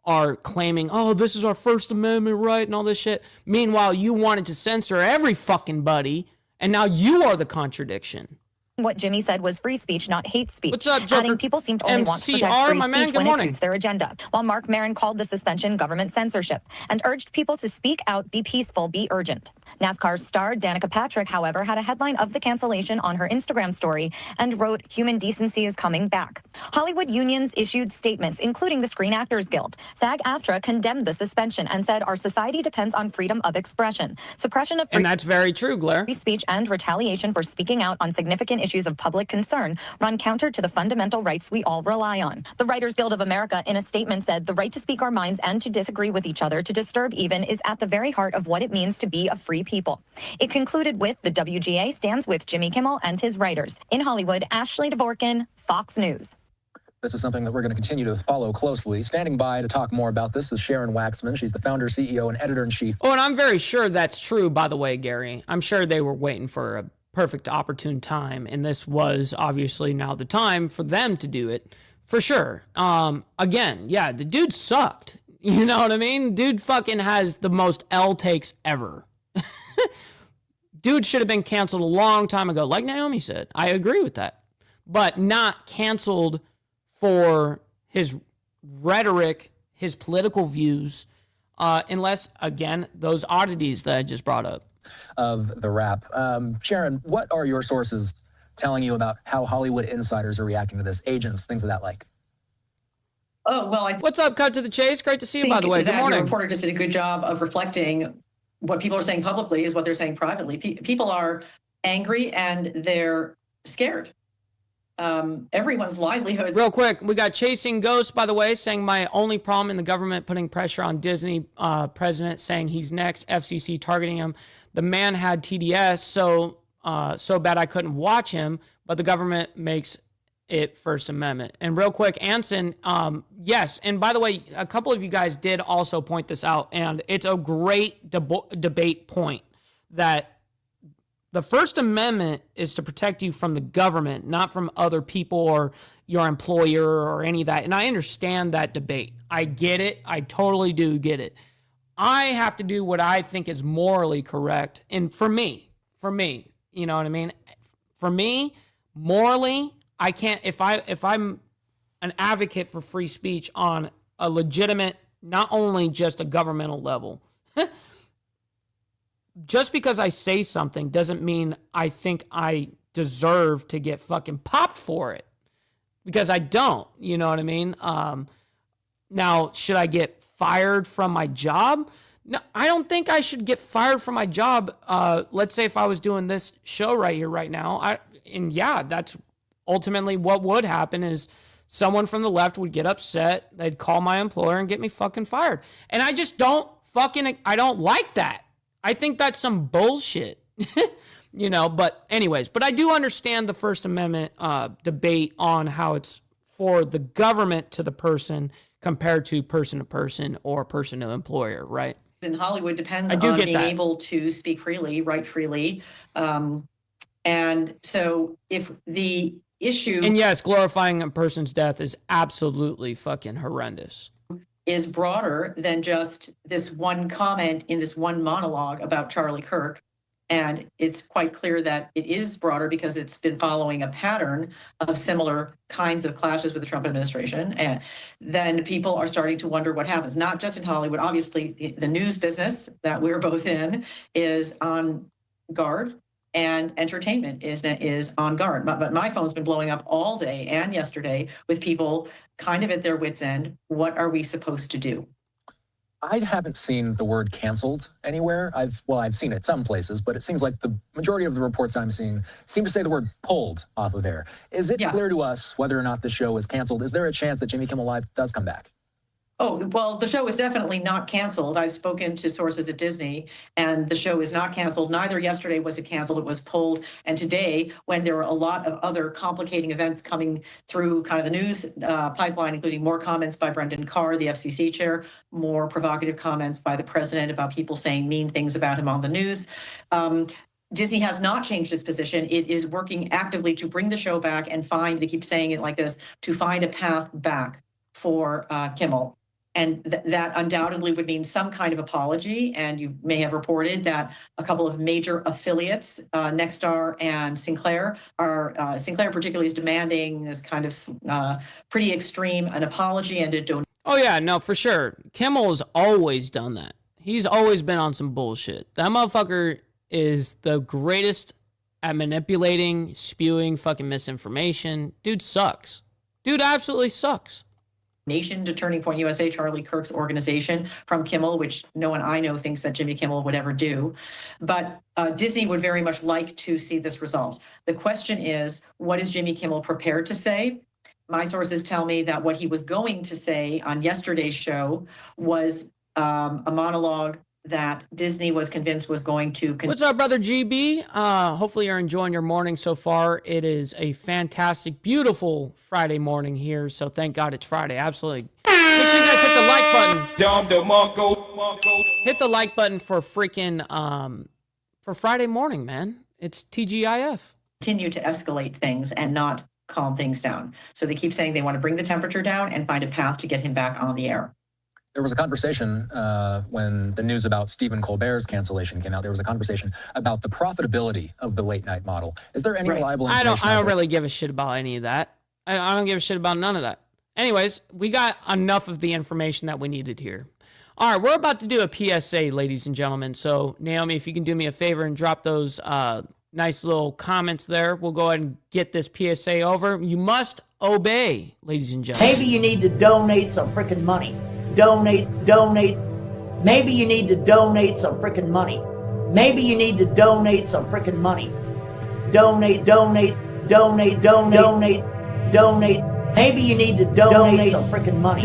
[SPEAKER 2] are claiming, this is our First Amendment right and all this shit. Meanwhile, you wanted to censor every fucking buddy, and now you are the contradiction.
[SPEAKER 9] What Jimmy said was free speech, not hate speech.
[SPEAKER 2] What's up, Joker?
[SPEAKER 9] Adding people seem to only want to protect free speech when it suits their agenda. While Mark Maron called the suspension government censorship and urged people to speak out, be peaceful, be urgent. NASCAR star Danica Patrick, however, had a headline of the cancellation on her Instagram story and wrote, "Human decency is coming back." Hollywood unions issued statements, including the Screen Actors Guild. SAG-AFTRA condemned the suspension and said, "Our society depends on freedom of expression. Suppression of free
[SPEAKER 2] and that's very true, Blair.
[SPEAKER 9] Speech and retaliation for speaking out on significant issues of public concern run counter to the fundamental rights we all rely on." The Writers Guild of America, in a statement, said, "The right to speak our minds and to disagree with each other, to disturb even, is at the very heart of what it means to be a free people." It concluded with, "The WGA stands with Jimmy Kimmel and his writers." In Hollywood, Ashley Dvorkin, Fox News.
[SPEAKER 7] This is something that we're going to continue to follow closely. Standing by to talk more about this is Sharon Waxman. She's the founder, CEO, and editor-in-chief.
[SPEAKER 2] Oh, and I'm very sure that's true, by the way, Gary. I'm sure they were waiting for a perfect opportune time, and this was obviously now the time for them to do it, for sure. Again, yeah, the dude sucked. You know what I mean? Dude fucking has the most L takes ever. Dude should have been canceled a long time ago, like Naomi said. I agree with that. But not canceled for his rhetoric, his political views, unless, again, those oddities that I just brought up.
[SPEAKER 7] Of the rap. Sharon, what are your sources telling you about how Hollywood insiders are reacting to this? Agents, things of that like.
[SPEAKER 10] Oh, well,
[SPEAKER 2] what's up? Cut to the chase. Great to see you, by the way. Good morning.
[SPEAKER 10] The reporter just did a good job of reflecting what people are saying publicly is what they're saying privately. People are angry and they're scared. Everyone's livelihoods.
[SPEAKER 2] Real quick, we got Chasing Ghosts, by the way, saying my only problem in the government putting pressure on Disney president, saying he's next, FCC targeting him. The man had TDS, so bad I couldn't watch him, but the government makes it First Amendment. And real quick, Anson, yes, and by the way, a couple of you guys did also point this out, and it's a great debate point that the First Amendment is to protect you from the government, not from other people or your employer or any of that. And I understand that debate. I get it. I totally do get it. I have to do what I think is morally correct. And for me, you know what I mean? For me, morally, I can't, if I'm an advocate for free speech on a legitimate, not only just a governmental level, just because I say something doesn't mean I think I deserve to get fucking popped for it, because I don't, you know what I mean? Now, should I get fired from my job? No, I don't think I should get fired from my job. Let's say if I was doing this show right here, right now, that's ultimately what would happen is someone from the left would get upset. They'd call my employer and get me fucking fired. And I just I don't like that. I think that's some bullshit, you know, but anyways, but I do understand the First Amendment debate on how it's for the government to the person compared to person or person to employer, right?
[SPEAKER 10] In Hollywood depends on being able to speak freely, write freely. And so if the issue...
[SPEAKER 2] And yes, glorifying a person's death is absolutely fucking horrendous.
[SPEAKER 10] Is broader than just this one comment in this one monologue about Charlie Kirk. And it's quite clear that it is broader because it's been following a pattern of similar kinds of clashes with the Trump administration. And then people are starting to wonder what happens, not just in Hollywood. Obviously, the news business that we're both in is on guard, and entertainment is on guard. But my phone's been blowing up all day and yesterday with people kind of at their wits' end. What are we supposed to do?
[SPEAKER 7] I haven't seen the word canceled anywhere. I've seen it some places, but it seems like the majority of the reports I'm seeing seem to say the word pulled off of there. Is it clear to us whether or not the show is canceled? Is there a chance that Jimmy Kimmel Live does come back?
[SPEAKER 10] Oh, well, the show is definitely not canceled. I've spoken to sources at Disney, and the show is not canceled. Neither yesterday was it canceled. It was pulled. And today, when there were a lot of other complicating events coming through kind of the news pipeline, including more comments by Brendan Carr, the FCC chair, more provocative comments by the president about people saying mean things about him on the news, Disney has not changed its position. It is working actively to bring the show back and they keep saying it like this, to find a path back for Kimmel. And that undoubtedly would mean some kind of apology. And you may have reported that a couple of major affiliates, Nexstar and Sinclair, Sinclair particularly is demanding this kind of pretty extreme an apology and a donation.
[SPEAKER 2] Oh, yeah, no, for sure. Kimmel's always done that. He's always been on some bullshit. That motherfucker is the greatest at manipulating, spewing fucking misinformation. Dude sucks. Dude absolutely sucks.
[SPEAKER 10] Nation to Turning Point USA, Charlie Kirk's organization, from Kimmel, which no one I know thinks that Jimmy Kimmel would ever do. But Disney would very much like to see this resolved. The question is, what is Jimmy Kimmel prepared to say? My sources tell me that what he was going to say on yesterday's show was a monologue that Disney was convinced was going to...
[SPEAKER 2] What's up, brother GB? Hopefully you're enjoying your morning so far. It is a fantastic, beautiful Friday morning here, so thank God it's Friday. Absolutely. Make sure you guys hit the like button. Hit the like button for freaking, for Friday morning, man. It's TGIF.
[SPEAKER 10] Continue to escalate things and not calm things down. So they keep saying they want to bring the temperature down and find a path to get him back on the air.
[SPEAKER 7] There was a conversation when the news about Stephen Colbert's cancellation came out. There was a conversation about the profitability of the late night model. Is there any reliable information?
[SPEAKER 2] I don't really give a shit about any of that. I don't give a shit about none of that. Anyways, we got enough of the information that we needed here. All right, we're about to do a PSA, ladies and gentlemen. So, Naomi, if you can do me a favor and drop those nice little comments there, we'll go ahead and get this PSA over. You must obey, ladies and gentlemen.
[SPEAKER 3] Maybe you need to donate some freaking money. Donate. Maybe you need to donate some freaking money. Maybe you need to donate some freaking money. Donate. Maybe you need to donate some freaking money.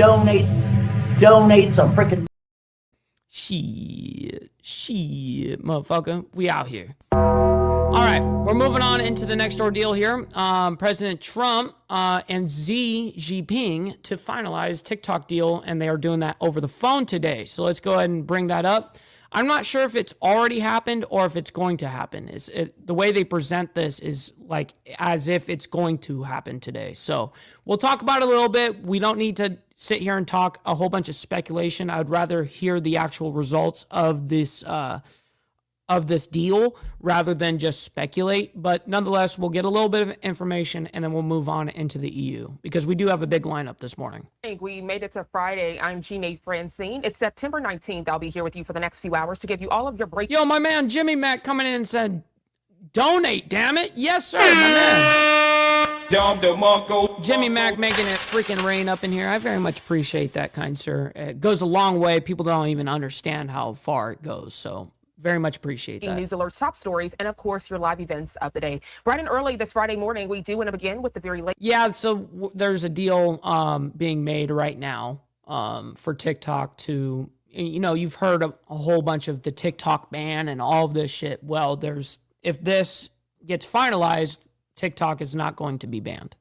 [SPEAKER 3] Donate some freaking.
[SPEAKER 2] Shit, motherfucker. We out here. All right, we're moving on into the next ordeal here. President Trump and Xi Jinping to finalize TikTok deal, and they are doing that over the phone today. So let's go ahead and bring that up. I'm not sure if it's already happened or if it's going to happen. The way they present this is like as if it's going to happen today. So we'll talk about it a little bit. We don't need to sit here and talk a whole bunch of speculation. I would rather hear the actual results of this deal rather than just speculate. But nonetheless, we'll get a little bit of information and then we'll move on into the EU because we do have a big lineup this morning.
[SPEAKER 11] We made it to Friday. I'm Jeanne Francine. It's September 19th. I'll be here with you for the next few hours to give you all of your break.
[SPEAKER 2] Yo, my man Jimmy Mac coming in and said, donate, damn it. Yes, sir, my man. Jimmy Mac making it freaking rain up in here. I very much appreciate that, kind sir. It goes a long way. People don't even understand how far it goes. So very much appreciate that.
[SPEAKER 11] News alerts, top stories, and of course your live events of the day. Bright and early this Friday morning, we do want to begin with the very late.
[SPEAKER 2] Yeah, so there's a deal being made right now for TikTok to, you know, you've heard a whole bunch of the TikTok ban and all of this shit. Well, if this gets finalized, TikTok is not going to be banned.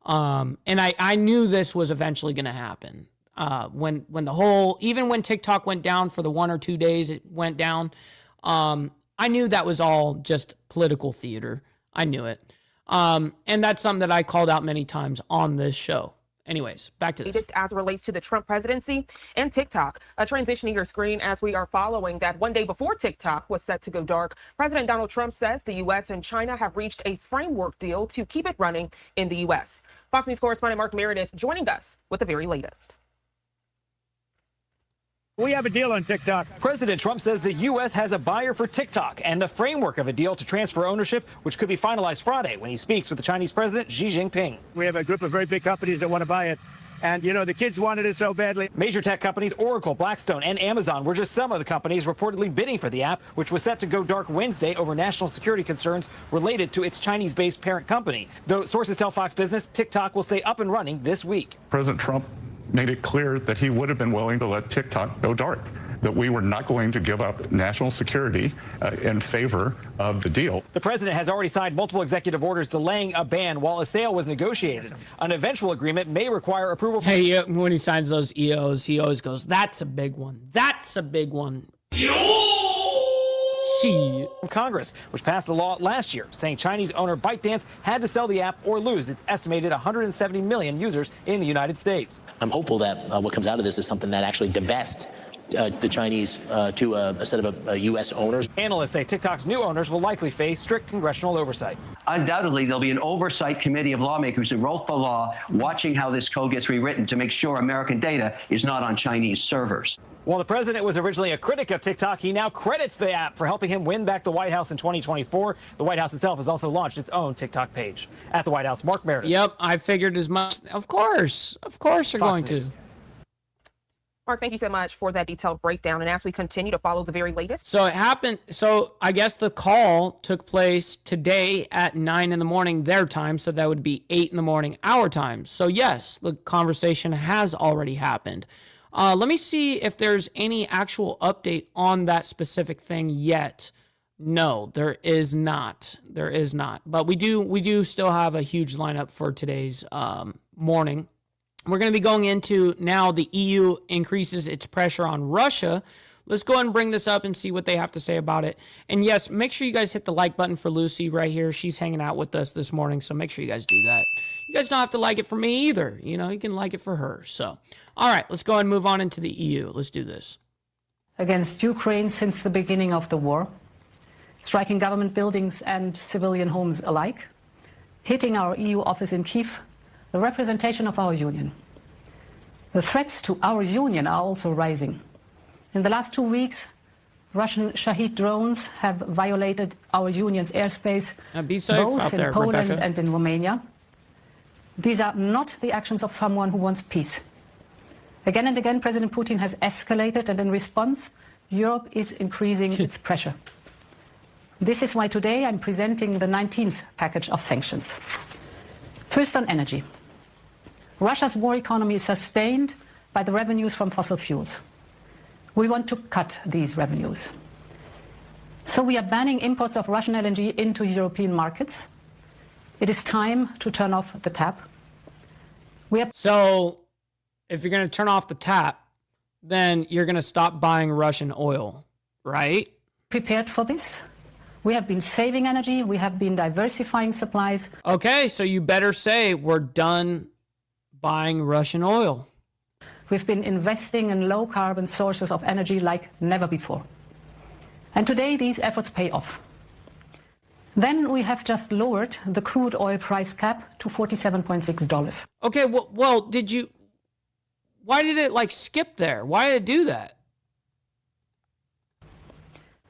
[SPEAKER 2] And I knew this was eventually going to happen. When even when TikTok went down for the 1 or 2 days it went down, I knew that was all just political theater. I knew it. And that's something that I called out many times on this show. Anyways, back to this.
[SPEAKER 11] Just as it relates to the Trump presidency and TikTok, transitioning your screen as we are following that one day before TikTok was set to go dark, President Donald Trump says the U.S. and China have reached a framework deal to keep it running in the U.S. Fox News correspondent Mark Meredith joining us with the very latest.
[SPEAKER 12] We have a deal on TikTok. President Trump says the U.S. has a buyer for TikTok and the framework of a deal to transfer ownership, which could be finalized Friday when he speaks with the Chinese president, Xi Jinping. We have a group of very big companies that want to buy it. And, you know, the kids wanted it so badly. Major tech companies Oracle, Blackstone, and Amazon were just some of the companies reportedly bidding for the app, which was set to go dark Wednesday over national security concerns related to its Chinese-based parent company. Though sources tell Fox Business TikTok will stay up and running this week.
[SPEAKER 13] President Trump made it clear that he would have been willing to let TikTok go dark, that we were not going to give up national security in favor of the deal.
[SPEAKER 12] The president has already signed multiple executive orders delaying a ban while a sale was negotiated. An eventual agreement may require approval.
[SPEAKER 2] Hey, when he signs those EOs, he always goes, that's a big one. That's a big one.
[SPEAKER 12] From Congress, which passed a law last year saying Chinese owner ByteDance had to sell the app or lose its estimated 170 million users in the United States.
[SPEAKER 14] I'm hopeful that what comes out of this is something that actually divests the Chinese to a set of U.S. owners.
[SPEAKER 12] Analysts say TikTok's new owners will likely face strict congressional oversight.
[SPEAKER 15] Undoubtedly, there'll be an oversight committee of lawmakers who wrote the law, watching how this code gets rewritten to make sure American data is not on Chinese servers.
[SPEAKER 12] While the president was originally a critic of TikTok, he now credits the app for helping him win back the White House in 2024. The White House itself has also launched its own TikTok page. At the White House, Mark Meredith.
[SPEAKER 2] Yep, I figured as much. Of course you're going to.
[SPEAKER 11] Mark, thank you so much for that detailed breakdown. And as we continue to follow the very latest.
[SPEAKER 2] So it happened. So I guess the call took place today at 9 in the morning, their time. So that would be 8 in the morning, our time. So yes, the conversation has already happened. Let me see if there's any actual update on that specific thing yet. No, there is not. There is not. But we do still have a huge lineup for today's morning. We're going to be going into now the EU increases its pressure on Russia. Let's go ahead and bring this up and see what they have to say about it. And yes, make sure you guys hit the like button for Lucy right here. She's hanging out with us this morning, so make sure you guys do that. You guys don't have to like it for me either. You know, you can like it for her. So, all right, let's go ahead and move on into the EU. Let's do this.
[SPEAKER 16] Against Ukraine since the beginning of the war, striking government buildings and civilian homes alike, hitting our EU office in Kyiv, the representation of our union. The threats to our union are also rising. In the last 2 weeks, Russian Shahed drones have violated our union's airspace,
[SPEAKER 2] be safe
[SPEAKER 16] both
[SPEAKER 2] out
[SPEAKER 16] in
[SPEAKER 2] there,
[SPEAKER 16] Poland
[SPEAKER 2] Rebecca.
[SPEAKER 16] and in Romania. These are not the actions of someone who wants peace. Again and again, President Putin has escalated, and in response, Europe is increasing its pressure. This is why today I'm presenting the 19th package of sanctions. First, on energy. Russia's war economy is sustained by the revenues from fossil fuels. We want to cut these revenues. So we are banning imports of Russian LNG into European markets. It is time to turn off the tap.
[SPEAKER 2] So if you're going to turn off the tap, then you're going to stop buying Russian oil, right?
[SPEAKER 16] Prepared for this. We have been saving energy. We have been diversifying supplies.
[SPEAKER 2] Okay, so you better say we're done buying Russian oil.
[SPEAKER 16] We've been investing in low-carbon sources of energy like never before. And today, these efforts pay off. Then we have just lowered the crude oil price cap to $47.6.
[SPEAKER 2] Okay, well, why did it skip there? Why did it do that?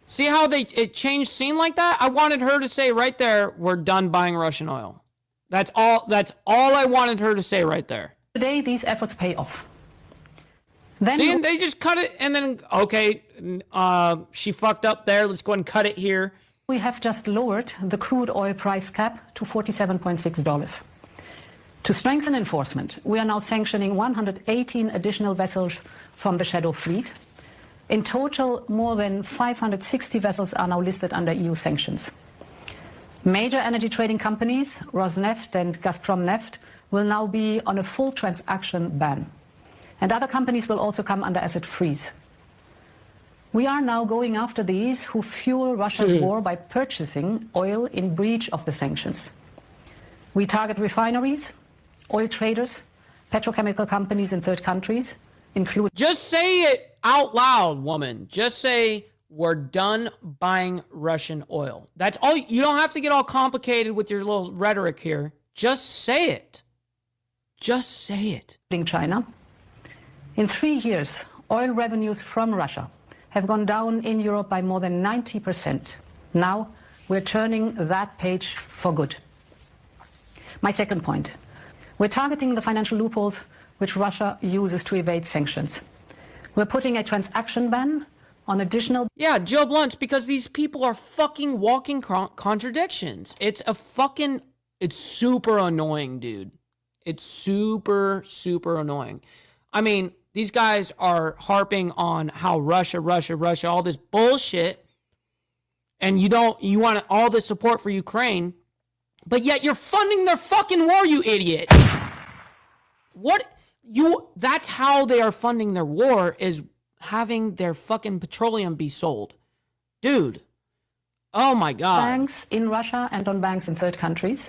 [SPEAKER 2] See how it changed scene like that? I wanted her to say right there, we're done buying Russian oil. That's all I wanted her to say right there.
[SPEAKER 16] Today, these efforts pay off.
[SPEAKER 2] See, and they just cut it, and then, okay, she fucked up there. Let's go ahead and cut it here.
[SPEAKER 16] We have just lowered the crude oil price cap to $47.6. To strengthen enforcement, we are now sanctioning 118 additional vessels from the Shadow Fleet. In total, more than 560 vessels are now listed under EU sanctions. Major energy trading companies, Rosneft and Gazprom-Neft, will now be on a full transaction ban. And other companies will also come under asset freeze. We are now going after these who fuel Russia's war by purchasing oil in breach of the sanctions. We target refineries, oil traders, petrochemical companies in third countries, including...
[SPEAKER 2] Just say it out loud, woman. Just say, we're done buying Russian oil. That's all. You don't have to get all complicated with your little rhetoric here. Just say it. Just say it.
[SPEAKER 16] China. In 3 years, oil revenues from Russia have gone down in Europe by more than 90%. Now, we're turning that page for good. My second point. We're targeting the financial loopholes which Russia uses to evade sanctions. We're putting a transaction ban on additional...
[SPEAKER 2] Yeah, Joe Blunt's because these people are fucking walking contradictions. It's super annoying, dude. It's super, super annoying. I mean... These guys are harping on how Russia, all this bullshit, and you want all this support for Ukraine, but yet you're funding their fucking war, you idiot. That's how they are funding their war, is having their fucking petroleum be sold. Dude. Oh my God.
[SPEAKER 16] Banks in Russia and on banks in third countries.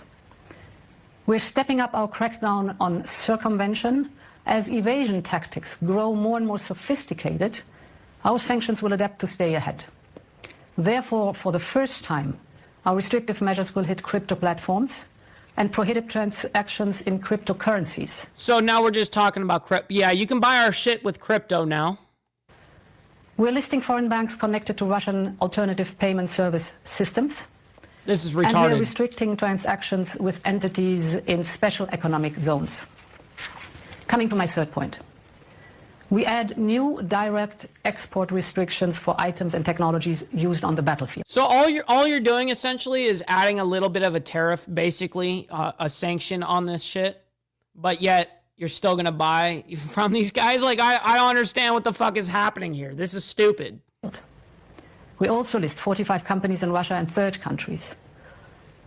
[SPEAKER 16] We're stepping up our crackdown on circumvention. As evasion tactics grow more and more sophisticated, our sanctions will adapt to stay ahead. Therefore, for the first time, our restrictive measures will hit crypto platforms and prohibit transactions in cryptocurrencies.
[SPEAKER 2] So now we're just talking about crypto. Yeah, you can buy our shit with crypto now.
[SPEAKER 16] We're listing foreign banks connected to Russian alternative payment service systems.
[SPEAKER 2] This is retarded.
[SPEAKER 16] And we're restricting transactions with entities in special economic zones. Coming to my third point. We add new direct export restrictions for items and technologies used on the battlefield.
[SPEAKER 2] So all you're doing essentially is adding a little bit of a tariff, basically a sanction on this shit, but yet you're still gonna buy from these guys. Like I don't understand what the fuck is happening here. This is stupid.
[SPEAKER 16] We also list 45 companies in Russia and third countries.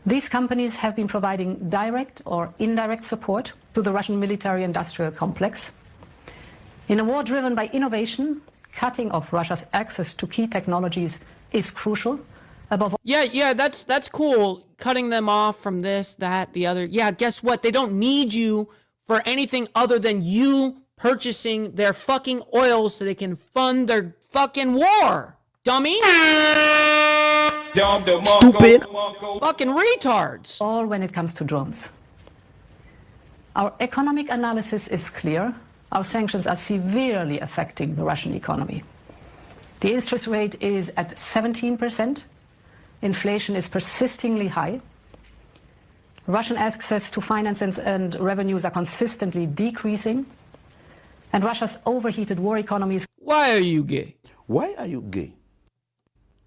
[SPEAKER 16] These companies have been providing direct or indirect support to the Russian military-industrial complex. In a war driven by innovation, cutting off Russia's access to key technologies is crucial. Above all,
[SPEAKER 2] yeah, that's cool. Cutting them off from this, that, the other. Yeah, guess what? They don't need you for anything other than you purchasing their fucking oil so they can fund their fucking war. Dummy.
[SPEAKER 1] Stupid.
[SPEAKER 2] Fucking retards.
[SPEAKER 16] All when it comes to drones. Our economic analysis is clear. Our sanctions are severely affecting the Russian economy. The interest rate is at 17%. Inflation is persistingly high. Russian access to finances and revenues are consistently decreasing. And Russia's overheated war economy is...
[SPEAKER 2] Why are you gay?
[SPEAKER 17] Why are you gay?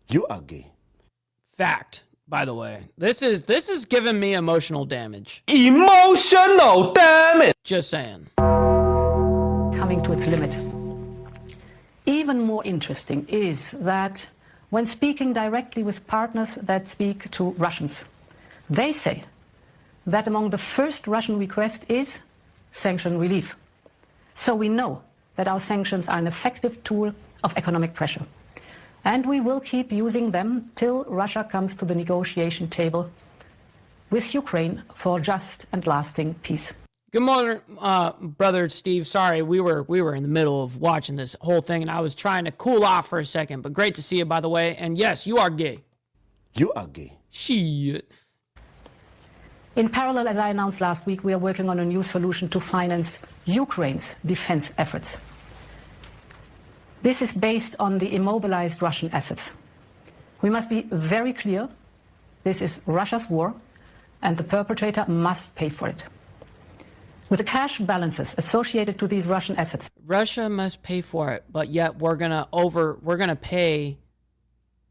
[SPEAKER 17] You are gay.
[SPEAKER 2] Fact, by the way. This is giving me emotional damage.
[SPEAKER 4] Emotional damage!
[SPEAKER 2] Just saying.
[SPEAKER 16] Coming to its limit. Even more interesting is that when speaking directly with partners that speak to Russians, they say that among the first Russian request is sanction relief. So we know that our sanctions are an effective tool of economic pressure. And we will keep using them till Russia comes to the negotiation table with Ukraine for just and lasting peace.
[SPEAKER 2] Good morning, brother Steve. Sorry, we were in the middle of watching this whole thing, and I was trying to cool off for a second. But great to see you, by the way. And yes, you are gay.
[SPEAKER 17] You are gay.
[SPEAKER 2] Shit.
[SPEAKER 16] In parallel, as I announced last week, we are working on a new solution to finance Ukraine's defense efforts. This is based on the immobilized Russian assets. We must be very clear. This is Russia's war, and the perpetrator must pay for it. With the cash balances associated to these Russian assets,
[SPEAKER 2] Russia must pay for it, but yet we're gonna pay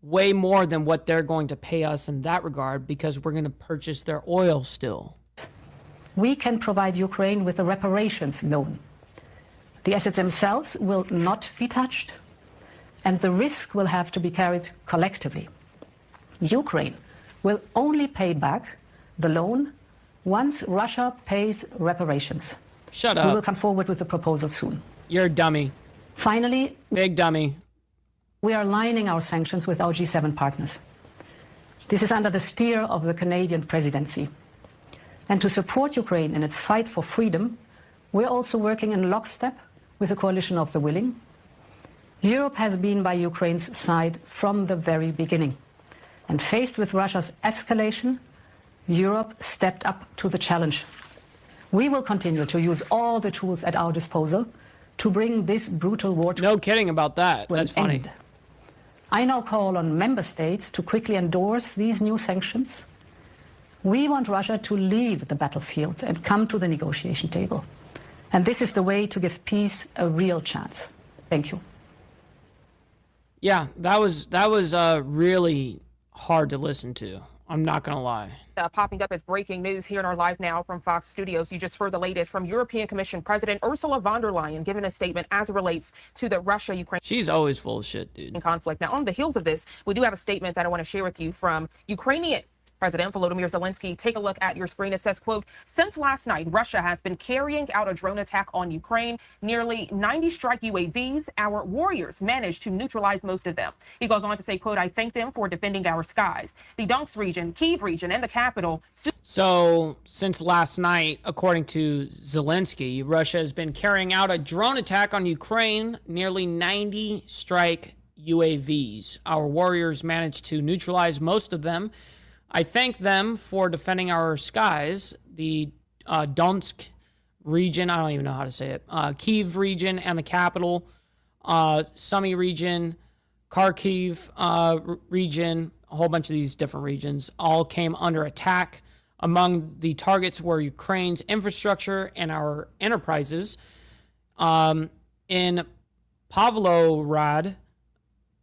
[SPEAKER 2] way more than what they're going to pay us in that regard because we're gonna purchase their oil still.
[SPEAKER 16] We can provide Ukraine with a reparations loan. The assets themselves will not be touched, and the risk will have to be carried collectively. Ukraine will only pay back the loan once Russia pays reparations.
[SPEAKER 2] Shut up.
[SPEAKER 16] We will come forward with a proposal soon.
[SPEAKER 2] You're a dummy.
[SPEAKER 16] Finally,
[SPEAKER 2] big dummy.
[SPEAKER 16] We are aligning our sanctions with our G7 partners. This is under the steer of the Canadian presidency. And to support Ukraine in its fight for freedom, we're also working in lockstep with the coalition of the willing. Europe has been by Ukraine's side from the very beginning. And faced with Russia's escalation, Europe stepped up to the challenge. We will continue to use all the tools at our disposal to bring this brutal war to...
[SPEAKER 2] No kidding about that. That's funny.
[SPEAKER 16] End. I now call on member states to quickly endorse these new sanctions. We want Russia to leave the battlefield and come to the negotiation table. And this is the way to give peace a real chance. Thank you.
[SPEAKER 2] Yeah, that was really hard to listen to. I'm not going to lie.
[SPEAKER 11] Popping up as breaking news here in our Live Now from Fox Studios. You just heard the latest from European Commission President Ursula von der Leyen giving a statement as it relates to the Russia-Ukraine.
[SPEAKER 2] She's always full of shit, dude.
[SPEAKER 11] Conflict. Now, on the heels of this, we do have a statement that I want to share with you from Ukrainian President Volodymyr Zelensky. Take a look at your screen. It says, quote, since last night, Russia has been carrying out a drone attack on Ukraine. Nearly 90 strike UAVs. Our warriors managed to neutralize most of them. He goes on to say, quote, I thank them for defending our skies. The Donetsk region, Kyiv region, and the capital.
[SPEAKER 2] So since last night, according to Zelensky, Russia has been carrying out a drone attack on Ukraine. Nearly 90 strike UAVs. Our warriors managed to neutralize most of them. I thank them for defending our skies. The Donetsk region, I don't even know how to say it, Kyiv region and the capital, Sumy region, Kharkiv region, a whole bunch of these different regions, all came under attack. Among the targets were Ukraine's infrastructure and our enterprises. In Pavlograd,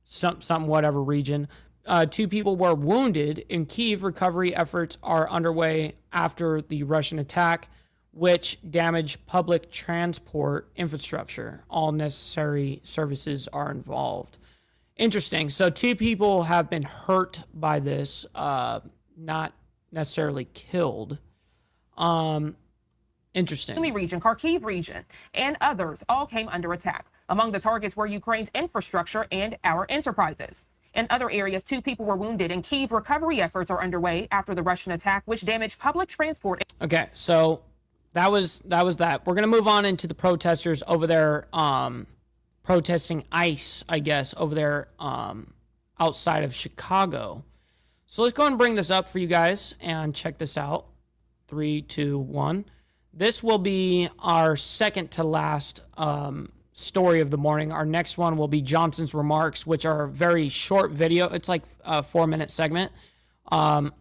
[SPEAKER 2] some whatever region, 2 people were wounded. In Kyiv, recovery efforts are underway after the Russian attack, which damaged public transport infrastructure. All necessary services are involved. Interesting. So 2 people have been hurt by this, not necessarily killed. Interesting.
[SPEAKER 11] Sumy region, Kharkiv region, and others all came under attack. Among the targets were Ukraine's infrastructure and our enterprises. In other areas, 2 people were wounded. In Kyiv, recovery efforts are underway after the Russian attack, which damaged public transport.
[SPEAKER 2] Okay, so that was that. We're going to move on into the protesters over there protesting ICE, I guess, over there outside of Chicago. So let's go ahead and bring this up for you guys and check this out. 3, 2, 1. This will be our second to last story of the morning. Our next one will be Johnson's remarks, which are a very short video. It's like a 4-minute segment.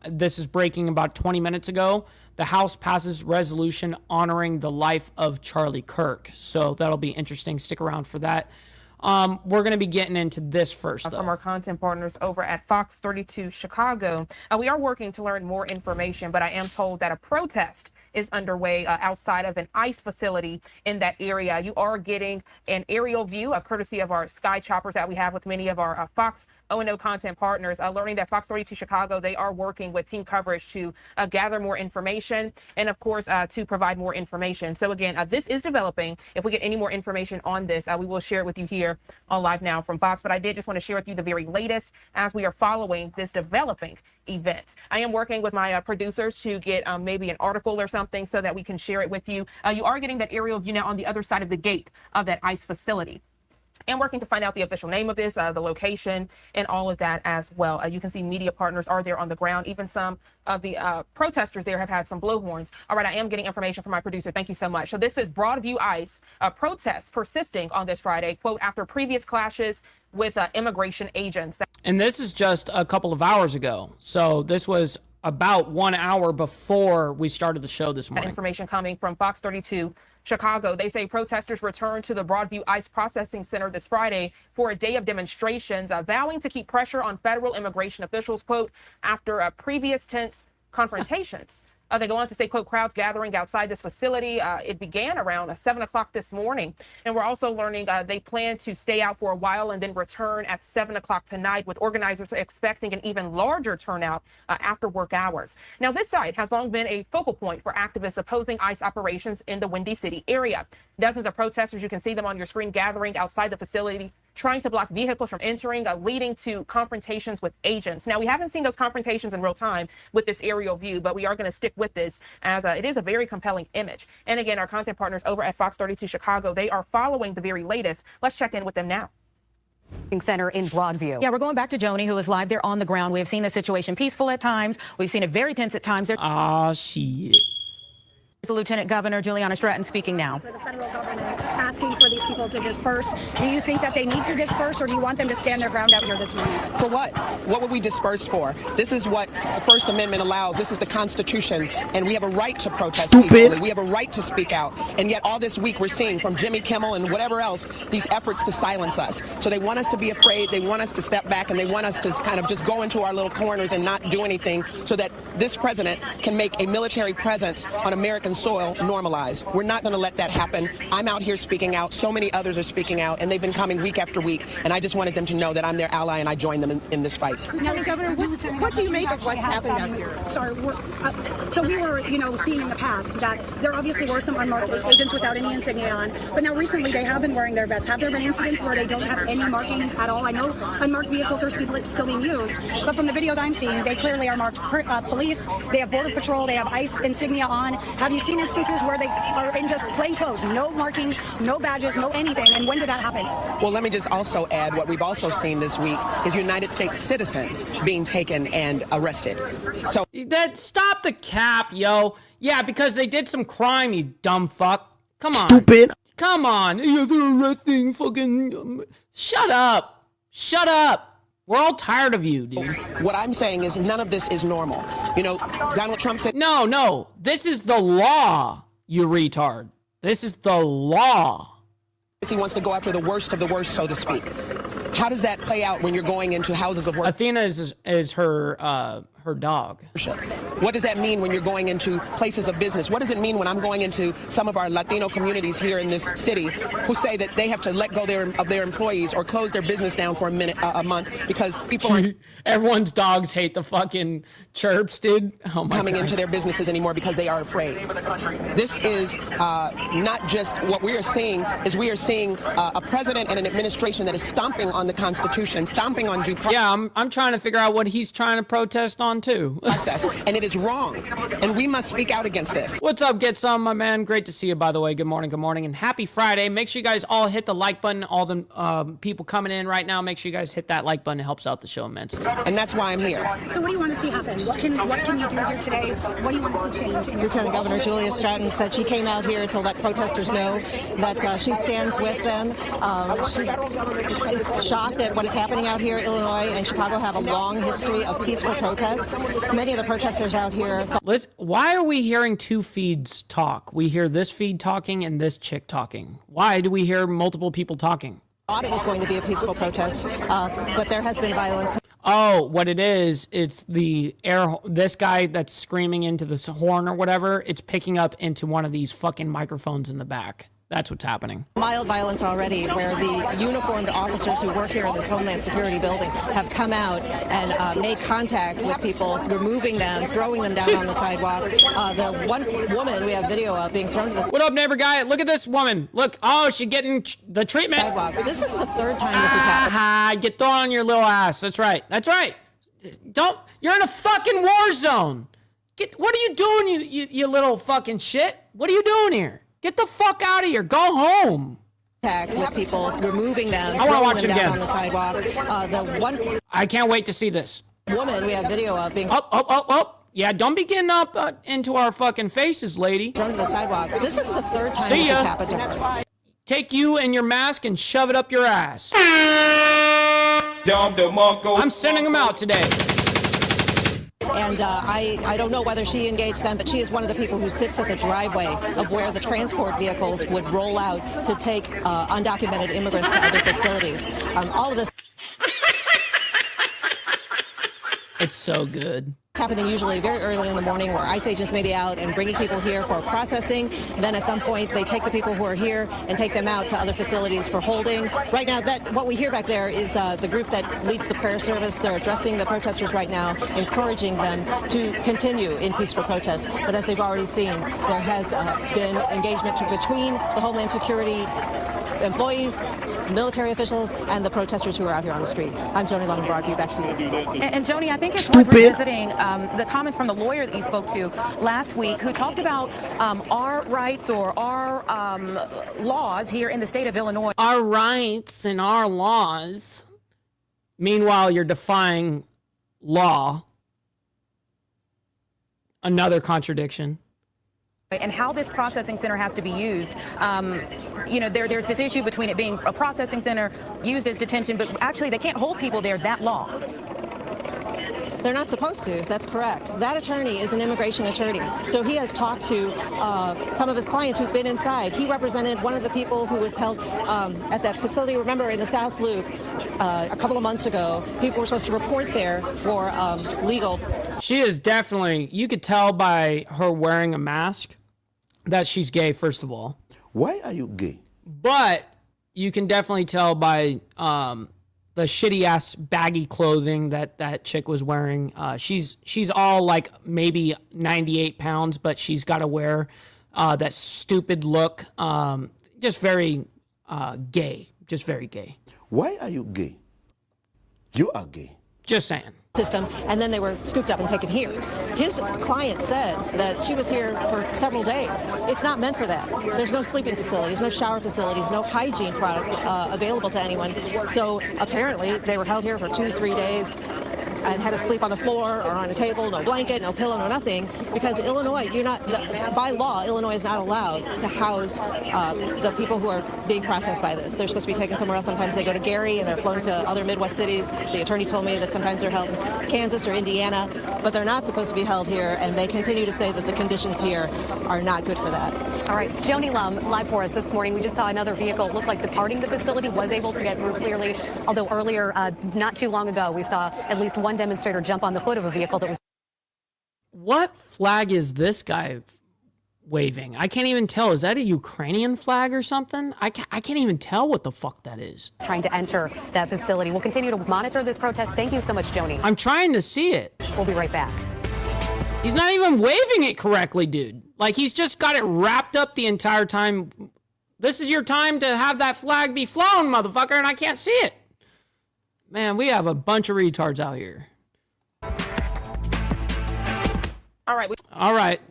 [SPEAKER 2] This is breaking about 20 minutes ago. The House passes resolution honoring the life of Charlie Kirk. So that'll be interesting. Stick around for that. We're going to be getting into this first, though.
[SPEAKER 11] From our content partners over at Fox 32 Chicago. We are working to learn more information, but I am told that a protest is underway outside of an ICE facility in that area. You are getting an aerial view, courtesy of our sky choppers that we have with many of our Fox O&O content partners, learning that Fox 32 Chicago, they are working with team coverage to gather more information and, of course, to provide more information. So, again, this is developing. If we get any more information on this, we will share it with you here on Live Now from Fox. But I did just want to share with you the very latest as we are following this developing event. I am working with my producers to get maybe an article or something so that we can share it with you. You are getting that aerial view now on the other side of the gate of that ICE facility. And working to find out the official name of this, the location, and all of that as well. You can see media partners are there on the ground. Even some of the protesters there have had some blowhorns. All right, I am getting information from my producer. Thank you so much. So this is Broadview ICE protests persisting on this Friday, quote, after previous clashes with immigration agents.
[SPEAKER 2] And this is just a couple of hours ago. So this was about 1 hour before we started the show this morning.
[SPEAKER 11] That information coming from Fox 32 Chicago. They say protesters returned to the Broadview ICE Processing Center this Friday for a day of demonstrations, vowing to keep pressure on federal immigration officials, quote, after previous tense confrontations. They go on to say, quote, crowds gathering outside this facility. It began around 7 o'clock this morning. And we're also learning they plan to stay out for a while and then return at 7 o'clock tonight, with organizers expecting an even larger turnout after work hours. Now, this site has long been a focal point for activists opposing ICE operations in the Windy City area. Dozens of protesters, you can see them on your screen, gathering outside the facility, trying to block vehicles from entering, leading to confrontations with agents. Now, we haven't seen those confrontations in real time with this aerial view, but we are going to stick with this as it is a very compelling image. And again, our content partners over at Fox 32 Chicago, they are following the very latest. Let's check in with them now.
[SPEAKER 18] Center in Broadview. Yeah, we're going back to Joni, who is live there on the ground. We have seen the situation peaceful at times. We've seen it very tense at times.
[SPEAKER 2] Ah, shit.
[SPEAKER 18] The Lieutenant Governor Juliana Stratton speaking now.
[SPEAKER 19] For the federal government asking for these people to disperse, do you think that they need to disperse, or do you want them to stand their ground out here this morning?
[SPEAKER 20] For what? What would we disperse for? This is what the First Amendment allows. This is the Constitution, and we have a right to protest peacefully. We have a right to speak out, and yet all this week we're seeing from Jimmy Kimmel and whatever else these efforts to silence us. So they want us to be afraid, they want us to step back, and they want us to kind of just go into our little corners and not do anything so that this president can make a military presence on American soil normalized. We're not going to let that happen. I'm out here speaking out. So many others are speaking out, and they've been coming week after week, and I just wanted them to know that I'm their ally and I join them in this fight.
[SPEAKER 19] Now, Governor, what do you make of what's happened out here? So we were, seeing in the past that there obviously were some unmarked agents without any insignia on, but now recently they have been wearing their vests. Have there been incidents where they don't have any markings at all? I know unmarked vehicles are still being used, but from the videos I'm seeing, they clearly are marked police. They have Border Patrol. They have ICE insignia on. Have you seen instances where they are in just plain clothes, no markings, no badges, no anything? And when did that happen?
[SPEAKER 20] Well, let me just also add, what we've also seen this week is United States citizens being taken and arrested. So
[SPEAKER 2] Stop the cap, yo. Yeah, because they did some crime, you dumb fuck. Come on.
[SPEAKER 21] Stupid.
[SPEAKER 2] Come on. Yeah, they're arresting fucking... Shut up. Shut up. We're all tired of you, dude.
[SPEAKER 20] What I'm saying is none of this is normal. Donald Trump said...
[SPEAKER 2] No. This is the law, you retard. This is the law.
[SPEAKER 20] He wants to go after the worst of the worst, so to speak. How does that play out when you're going into houses of worship?
[SPEAKER 2] Athena is her dog.
[SPEAKER 20] What does that mean when you're going into places of business? What does it mean when I'm going into some of our Latino communities here in this city who say that they have to let go of their employees or close their business down for a month because people aren't...
[SPEAKER 2] Everyone's dogs hate the fucking chirps, dude. Oh my
[SPEAKER 20] coming
[SPEAKER 2] God.
[SPEAKER 20] into their businesses anymore because they are afraid. This is not just what we are seeing, is we are seeing a president and an administration that is stomping on the Constitution, stomping on due process.
[SPEAKER 2] Yeah, I'm trying to figure out what he's trying to protest on on too.
[SPEAKER 20] Process, and it is wrong, and we must speak out against this.
[SPEAKER 2] What's up, Get Some, my man? Great to see you, by the way. Good morning, and happy Friday. Make sure you guys all hit the like button. All the people coming in right now, make sure you guys hit that like button. It helps out the show immensely.
[SPEAKER 20] And that's why I'm here.
[SPEAKER 19] So what do you want to see happen? What can you do here today? What do you want to see change?
[SPEAKER 21] Lieutenant Governor Julia Stratton said she came out here to let protesters know that she stands with them. She is shocked at what is happening out here. Illinois and Chicago have a long history of peaceful protest. Many of the protesters out here...
[SPEAKER 2] Why are we hearing two feeds talk? We hear this feed talking and this chick talking. Why do we hear multiple people talking?
[SPEAKER 21] Thought it was going to be a peaceful protest, but there has been violence.
[SPEAKER 2] Oh, what it is, it's this guy that's screaming into this horn or whatever, it's picking up into one of these fucking microphones in the back. That's what's happening.
[SPEAKER 21] Mild violence already, where the uniformed officers who work here in this Homeland Security building have come out and made contact with people, removing them, throwing them down on the sidewalk. The one woman we have video of being thrown to the...
[SPEAKER 2] What up, neighbor guy? Look at this woman. Look, oh, she's getting the treatment.
[SPEAKER 21] Sidewalk. This is the third time this has happened.
[SPEAKER 2] Get thrown on your little ass. That's right. That's right. You're in a fucking war zone. What are you doing, you little fucking shit? What are you doing here? Get the fuck out of here. Go home.
[SPEAKER 21] With people, removing them,
[SPEAKER 2] I want to watch it again.
[SPEAKER 21] On the sidewalk.
[SPEAKER 2] I can't wait to see this.
[SPEAKER 21] Woman we have video of being...
[SPEAKER 2] Yeah, don't be getting up into our fucking faces, lady.
[SPEAKER 21] Thrown to the sidewalk. This is the third time this has happened to her.
[SPEAKER 2] Take you and your mask and shove it up your ass. I'm sending them out today.
[SPEAKER 21] And I don't know whether she engaged them, but she is one of the people who sits at the driveway of where the transport vehicles would roll out to take undocumented immigrants to other facilities. All of this...
[SPEAKER 2] It's so good.
[SPEAKER 21] Happening usually very early in the morning, where ICE agents may be out and bringing people here for processing. Then at some point they take the people who are here and take them out to other facilities for holding. Right now, what we hear back there is the group that leads the prayer service. They're addressing the protesters right now, encouraging them to continue in peaceful protest. But as they've already seen, there has been engagement between the Homeland Security employees, military officials, and the protesters who are out here on the street. I'm Joni Lemon Broadview. Back to you.
[SPEAKER 18] And Joni, I think it's worth revisiting the comments from the lawyer that you spoke to last week, who talked about our rights or our laws here in the state of Illinois.
[SPEAKER 2] Our rights and our laws. Meanwhile, you're defying law. Another contradiction.
[SPEAKER 18] And how this processing center has to be used. There's this issue between it being a processing center used as detention, but actually they can't hold people there that long.
[SPEAKER 21] They're not supposed to. That's correct. That attorney is an immigration attorney. So he has talked to some of his clients who've been inside. He represented one of the people who was held at that facility. Remember, in the South Loop, a couple of months ago, people were supposed to report there for legal.
[SPEAKER 2] She is definitely, you could tell by her wearing a mask that she's gay, first of all.
[SPEAKER 17] Why are you gay?
[SPEAKER 2] But you can definitely tell by the shitty ass baggy clothing that chick was wearing. She's all like maybe 98 pounds, but she's got to wear that stupid look. Just very gay. Just very gay.
[SPEAKER 17] Why are you gay? You are gay.
[SPEAKER 2] Just saying.
[SPEAKER 21] System, and then they were scooped up and taken here. His client said that she was here for several days. It's not meant for that. There's no sleeping facilities, no shower facilities, no hygiene products available to anyone. So apparently they were held here for 2-3 days and had to sleep on the floor or on a table, no blanket, no pillow, no nothing, because Illinois, by law, Illinois is not allowed to house the people who are being processed by this. They're supposed to be taken somewhere else. Sometimes they go to Gary and they're flown to other Midwest cities. The attorney told me that sometimes they're held in Kansas or Indiana, but they're not supposed to be held here, and they continue to say that the conditions here are not good for that.
[SPEAKER 5] All right, Joni Lum, live for us this morning. We just saw another vehicle look like departing the facility, was able to get through clearly, although earlier, not too long ago, we saw at least one demonstrator jump on the hood of a vehicle that was...
[SPEAKER 2] What flag is this guy waving? I can't even tell. Is that a Ukrainian flag or something? I can't even tell what the fuck that is.
[SPEAKER 5] Trying to enter that facility. We'll continue to monitor this protest. Thank you so much, Joni.
[SPEAKER 2] I'm trying to see it.
[SPEAKER 5] We'll be right back.
[SPEAKER 2] He's not even waving it correctly, dude. Like, he's just got it wrapped up the entire time. This is your time to have that flag be flown, motherfucker, and I can't see it. Man, we have a bunch of retards out here.
[SPEAKER 11] All right.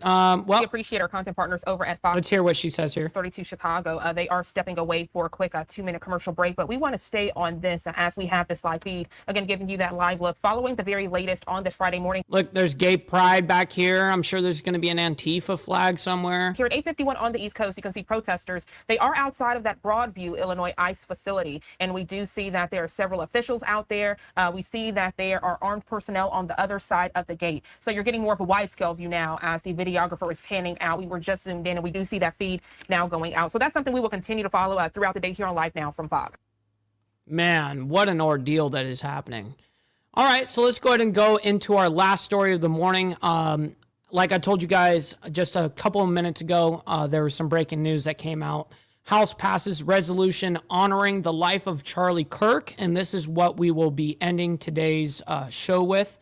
[SPEAKER 2] Well,
[SPEAKER 11] we appreciate our content partners over at Fox.
[SPEAKER 2] Let's hear what she says here.
[SPEAKER 11] 32 Chicago. They are stepping away for a quick 2-minute commercial break, but we want to stay on this as we have this live feed. Again, giving you that live look following the very latest on this Friday morning.
[SPEAKER 2] Look, there's gay pride back here. I'm sure there's going to be an Antifa flag somewhere.
[SPEAKER 11] Here at 851 on the East Coast, you can see protesters. They are outside of that Broadview, Illinois ICE facility, and we do see that there are several officials out there. We see that there are armed personnel on the other side of the gate. So you're getting more of a wide-scale view now as the videographer is panning out. We were just zoomed in, and we do see that feed now going out. So that's something we will continue to follow throughout the day here on Live Now from Fox.
[SPEAKER 2] Man, what an ordeal that is happening. All right, so let's go ahead and go into our last story of the morning. Like I told you guys just a couple of minutes ago, there was some breaking news that came out. House passes resolution honoring the life of Charlie Kirk, and this is what we will be ending today's show with.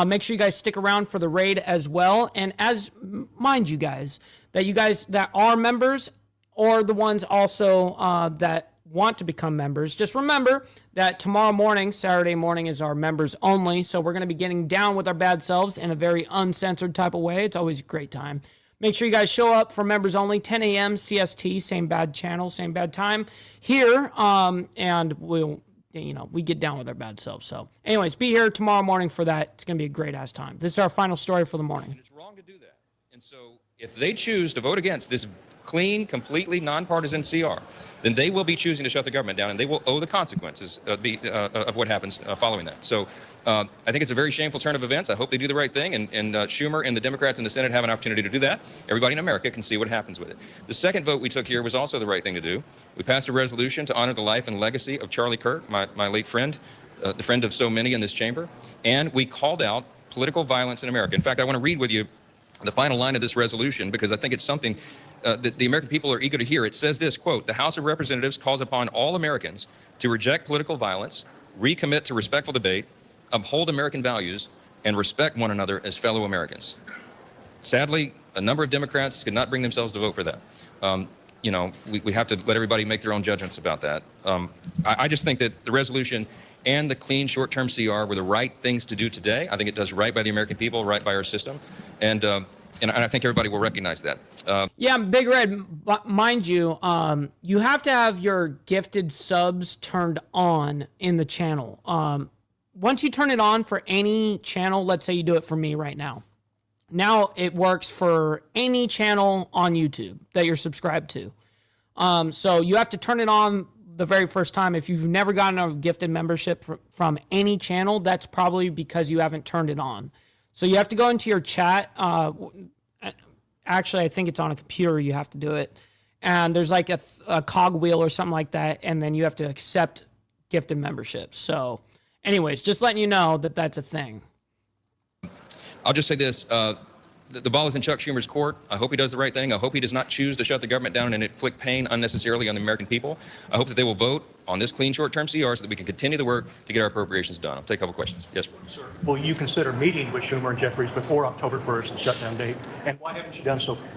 [SPEAKER 2] Make sure you guys stick around for the raid as well. And as mind you guys that are members or the ones also that want to become members, just remember that tomorrow morning, Saturday morning, is our members only. So we're going to be getting down with our bad selves in a very uncensored type of way. It's always a great time. Make sure you guys show up for members only, 10 a.m. CST, same bad channel, same bad time here. And we get down with our bad selves. So anyways, be here tomorrow morning for that. It's going to be a great ass time. This is our final story for the morning.
[SPEAKER 6] And it's wrong to do that. And so if they choose to vote against this clean, completely nonpartisan CR, then they will be choosing to shut the government down, and they will owe the consequences of what happens following that. So I think it's a very shameful turn of events. I hope they do the right thing, and Schumer and the Democrats in the Senate have an opportunity to do that. Everybody in America can see what happens with it. The second vote we took here was also the right thing to do. We passed a resolution to honor the life and legacy of Charlie Kirk, my late friend, the friend of so many in this chamber, and we called out political violence in America. In fact, I want to read with you the final line of this resolution because I think it's something that the American people are eager to hear. It says this, quote, "The House of Representatives calls upon all Americans to reject political violence, recommit to respectful debate, uphold American values, and respect one another as fellow Americans." Sadly, a number of Democrats could not bring themselves to vote for that. We have to let everybody make their own judgments about that. I just think that the resolution and the clean short-term CR were the right things to do today. I think it does right by the American people, right by our system. And I think everybody will recognize that.
[SPEAKER 2] Yeah, Big Red, mind you, you have to have your gifted subs turned on in the channel. Once you turn it on for any channel, let's say you do it for me right now. Now it works for any channel on YouTube that you're subscribed to. So you have to turn it on the very first time. If you've never gotten a gifted membership from any channel, that's probably because you haven't turned it on. So you have to go into your chat. Actually, I think it's on a computer. You have to do it. And there's like a cogwheel or something like that. And then you have to accept gifted memberships. So anyways, just letting you know that that's a thing.
[SPEAKER 6] I'll just say this. The ball is in Chuck Schumer's court. I hope he does the right thing. I hope he does not choose to shut the government down and inflict pain unnecessarily on the American people. I hope that they will vote on this clean short-term CR so that we can continue the work to get our appropriations done. I'll take a couple questions. Yes, sir.
[SPEAKER 22] Will you consider meeting with Schumer and Jeffries before October 1st, the shutdown date? And why haven't you done so far?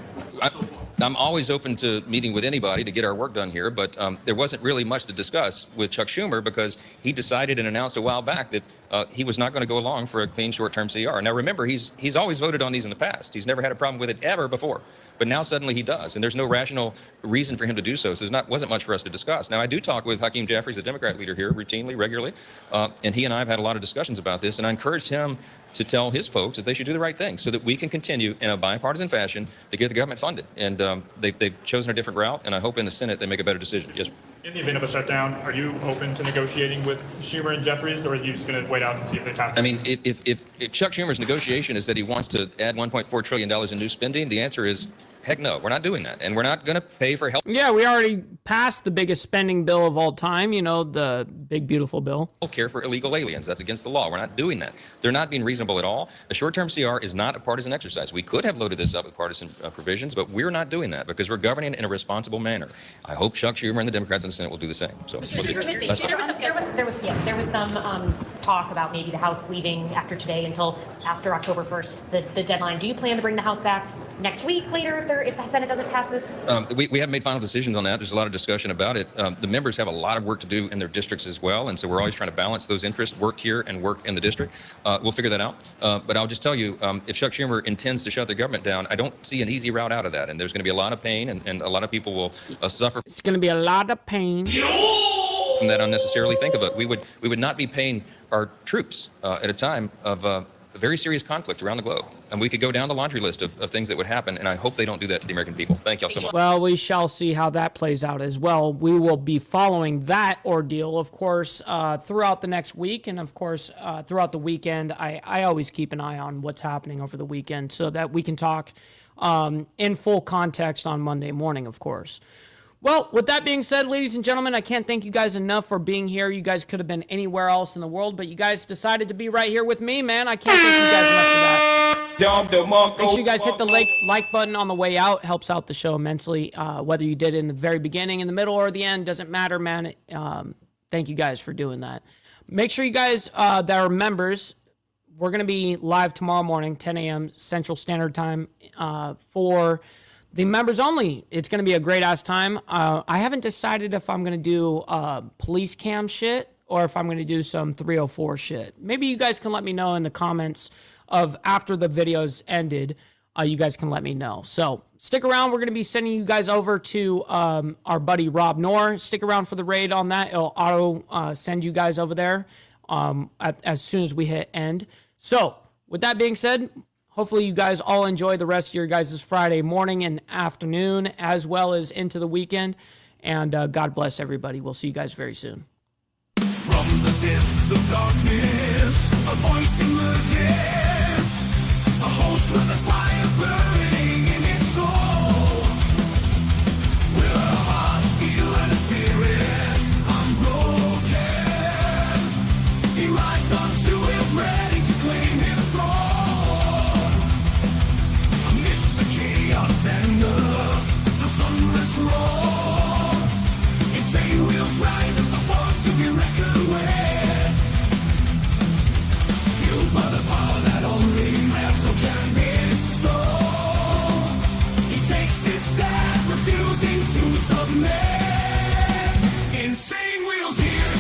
[SPEAKER 6] I'm always open to meeting with anybody to get our work done here, but there wasn't really much to discuss with Chuck Schumer because he decided and announced a while back that he was not going to go along for a clean short-term CR. Now, remember, he's always voted on these in the past. He's never had a problem with it ever before. But now suddenly he does, and there's no rational reason for him to do so. So wasn't much for us to discuss. Now, I do talk with Hakeem Jeffries, the Democrat leader here, routinely, regularly, and he and I have had a lot of discussions about this, and I encouraged him to tell his folks that they should do the right thing so that we can continue in a bipartisan fashion to get the government funded. And they've chosen a different route, and I hope in the Senate they make a better decision. Yes.
[SPEAKER 22] In the event of a shutdown, are you open to negotiating with Schumer and Jeffries, or are you just going to wait out to see if they pass it?
[SPEAKER 6] I mean, if Chuck Schumer's negotiation is that he wants to add $1.4 trillion in new spending, the answer is, heck no, we're not doing that. And we're not going to pay for health.
[SPEAKER 2] Yeah, we already passed the biggest spending bill of all time, the big, beautiful bill.
[SPEAKER 6] Health care for illegal aliens. That's against the law. We're not doing that. They're not being reasonable at all. A short-term CR is not a partisan exercise. We could have loaded this up with partisan provisions, but we're not doing that because we're governing in a responsible manner. I hope Chuck Schumer and the Democrats in the Senate will do the same. So
[SPEAKER 23] There was some talk about maybe the House leaving after today until after October 1st, the deadline. Do you plan to bring the House back next week later if the Senate doesn't pass this?
[SPEAKER 6] We haven't made final decisions on that. There's a lot of discussion about it. The members have a lot of work to do in their districts as well, and so we're always trying to balance those interests, work here and work in the district. We'll figure that out. But I'll just tell you, if Chuck Schumer intends to shut the government down, I don't see an easy route out of that, and there's going to be a lot of pain, and a lot of people will suffer.
[SPEAKER 2] It's going to be a lot of pain
[SPEAKER 6] From that unnecessarily. Think of it. We would not be paying our troops at a time of a very serious conflict around the globe. And we could go down the laundry list of things that would happen, and I hope they don't do that to the American people. Thank y'all so much.
[SPEAKER 2] Well, we shall see how that plays out as well. We will be following that ordeal, of course, throughout the next week, and of course, throughout the weekend. I always keep an eye on what's happening over the weekend so that we can talk in full context on Monday morning, of course. Well, with that being said, ladies and gentlemen, I can't thank you guys enough for being here. You guys could have been anywhere else in the world, but you guys decided to be right here with me, man. I can't thank you guys enough for that. Make sure you guys hit the like button on the way out. Helps out the show immensely. Whether you did it in the very beginning, in the middle, or the end, doesn't matter, man. Thank you guys for doing that. Make sure you guys that are members, we're going to be live tomorrow morning, 10 a.m. Central Standard Time for the members only. It's going to be a great-ass time. I haven't decided if I'm going to do police cam shit or if I'm going to do some 304 shit. Maybe you guys can let me know in the comments of after the videos ended. You guys can let me know. So stick around. We're going to be sending you guys over to our buddy Rob Knorr. Stick around for the raid on that. It'll auto send you guys over there as soon as we hit end. So with that being said, hopefully you guys all enjoy the rest of your guys' Friday morning and afternoon, as well as into the weekend. And God bless everybody. We'll see you guys very soon.
[SPEAKER 1] From the depths of darkness, a voice emerges, a host with a fire burning in his soul. With a heart steel and a spirit unbroken, he rides onto his ready to claim his throne. Amidst the chaos and the thunderous roar, insane wheels rise as a force to be reckoned with. Fueled by the power that only metal can bestow, he takes his stand, refusing to submit. Insane wheels here.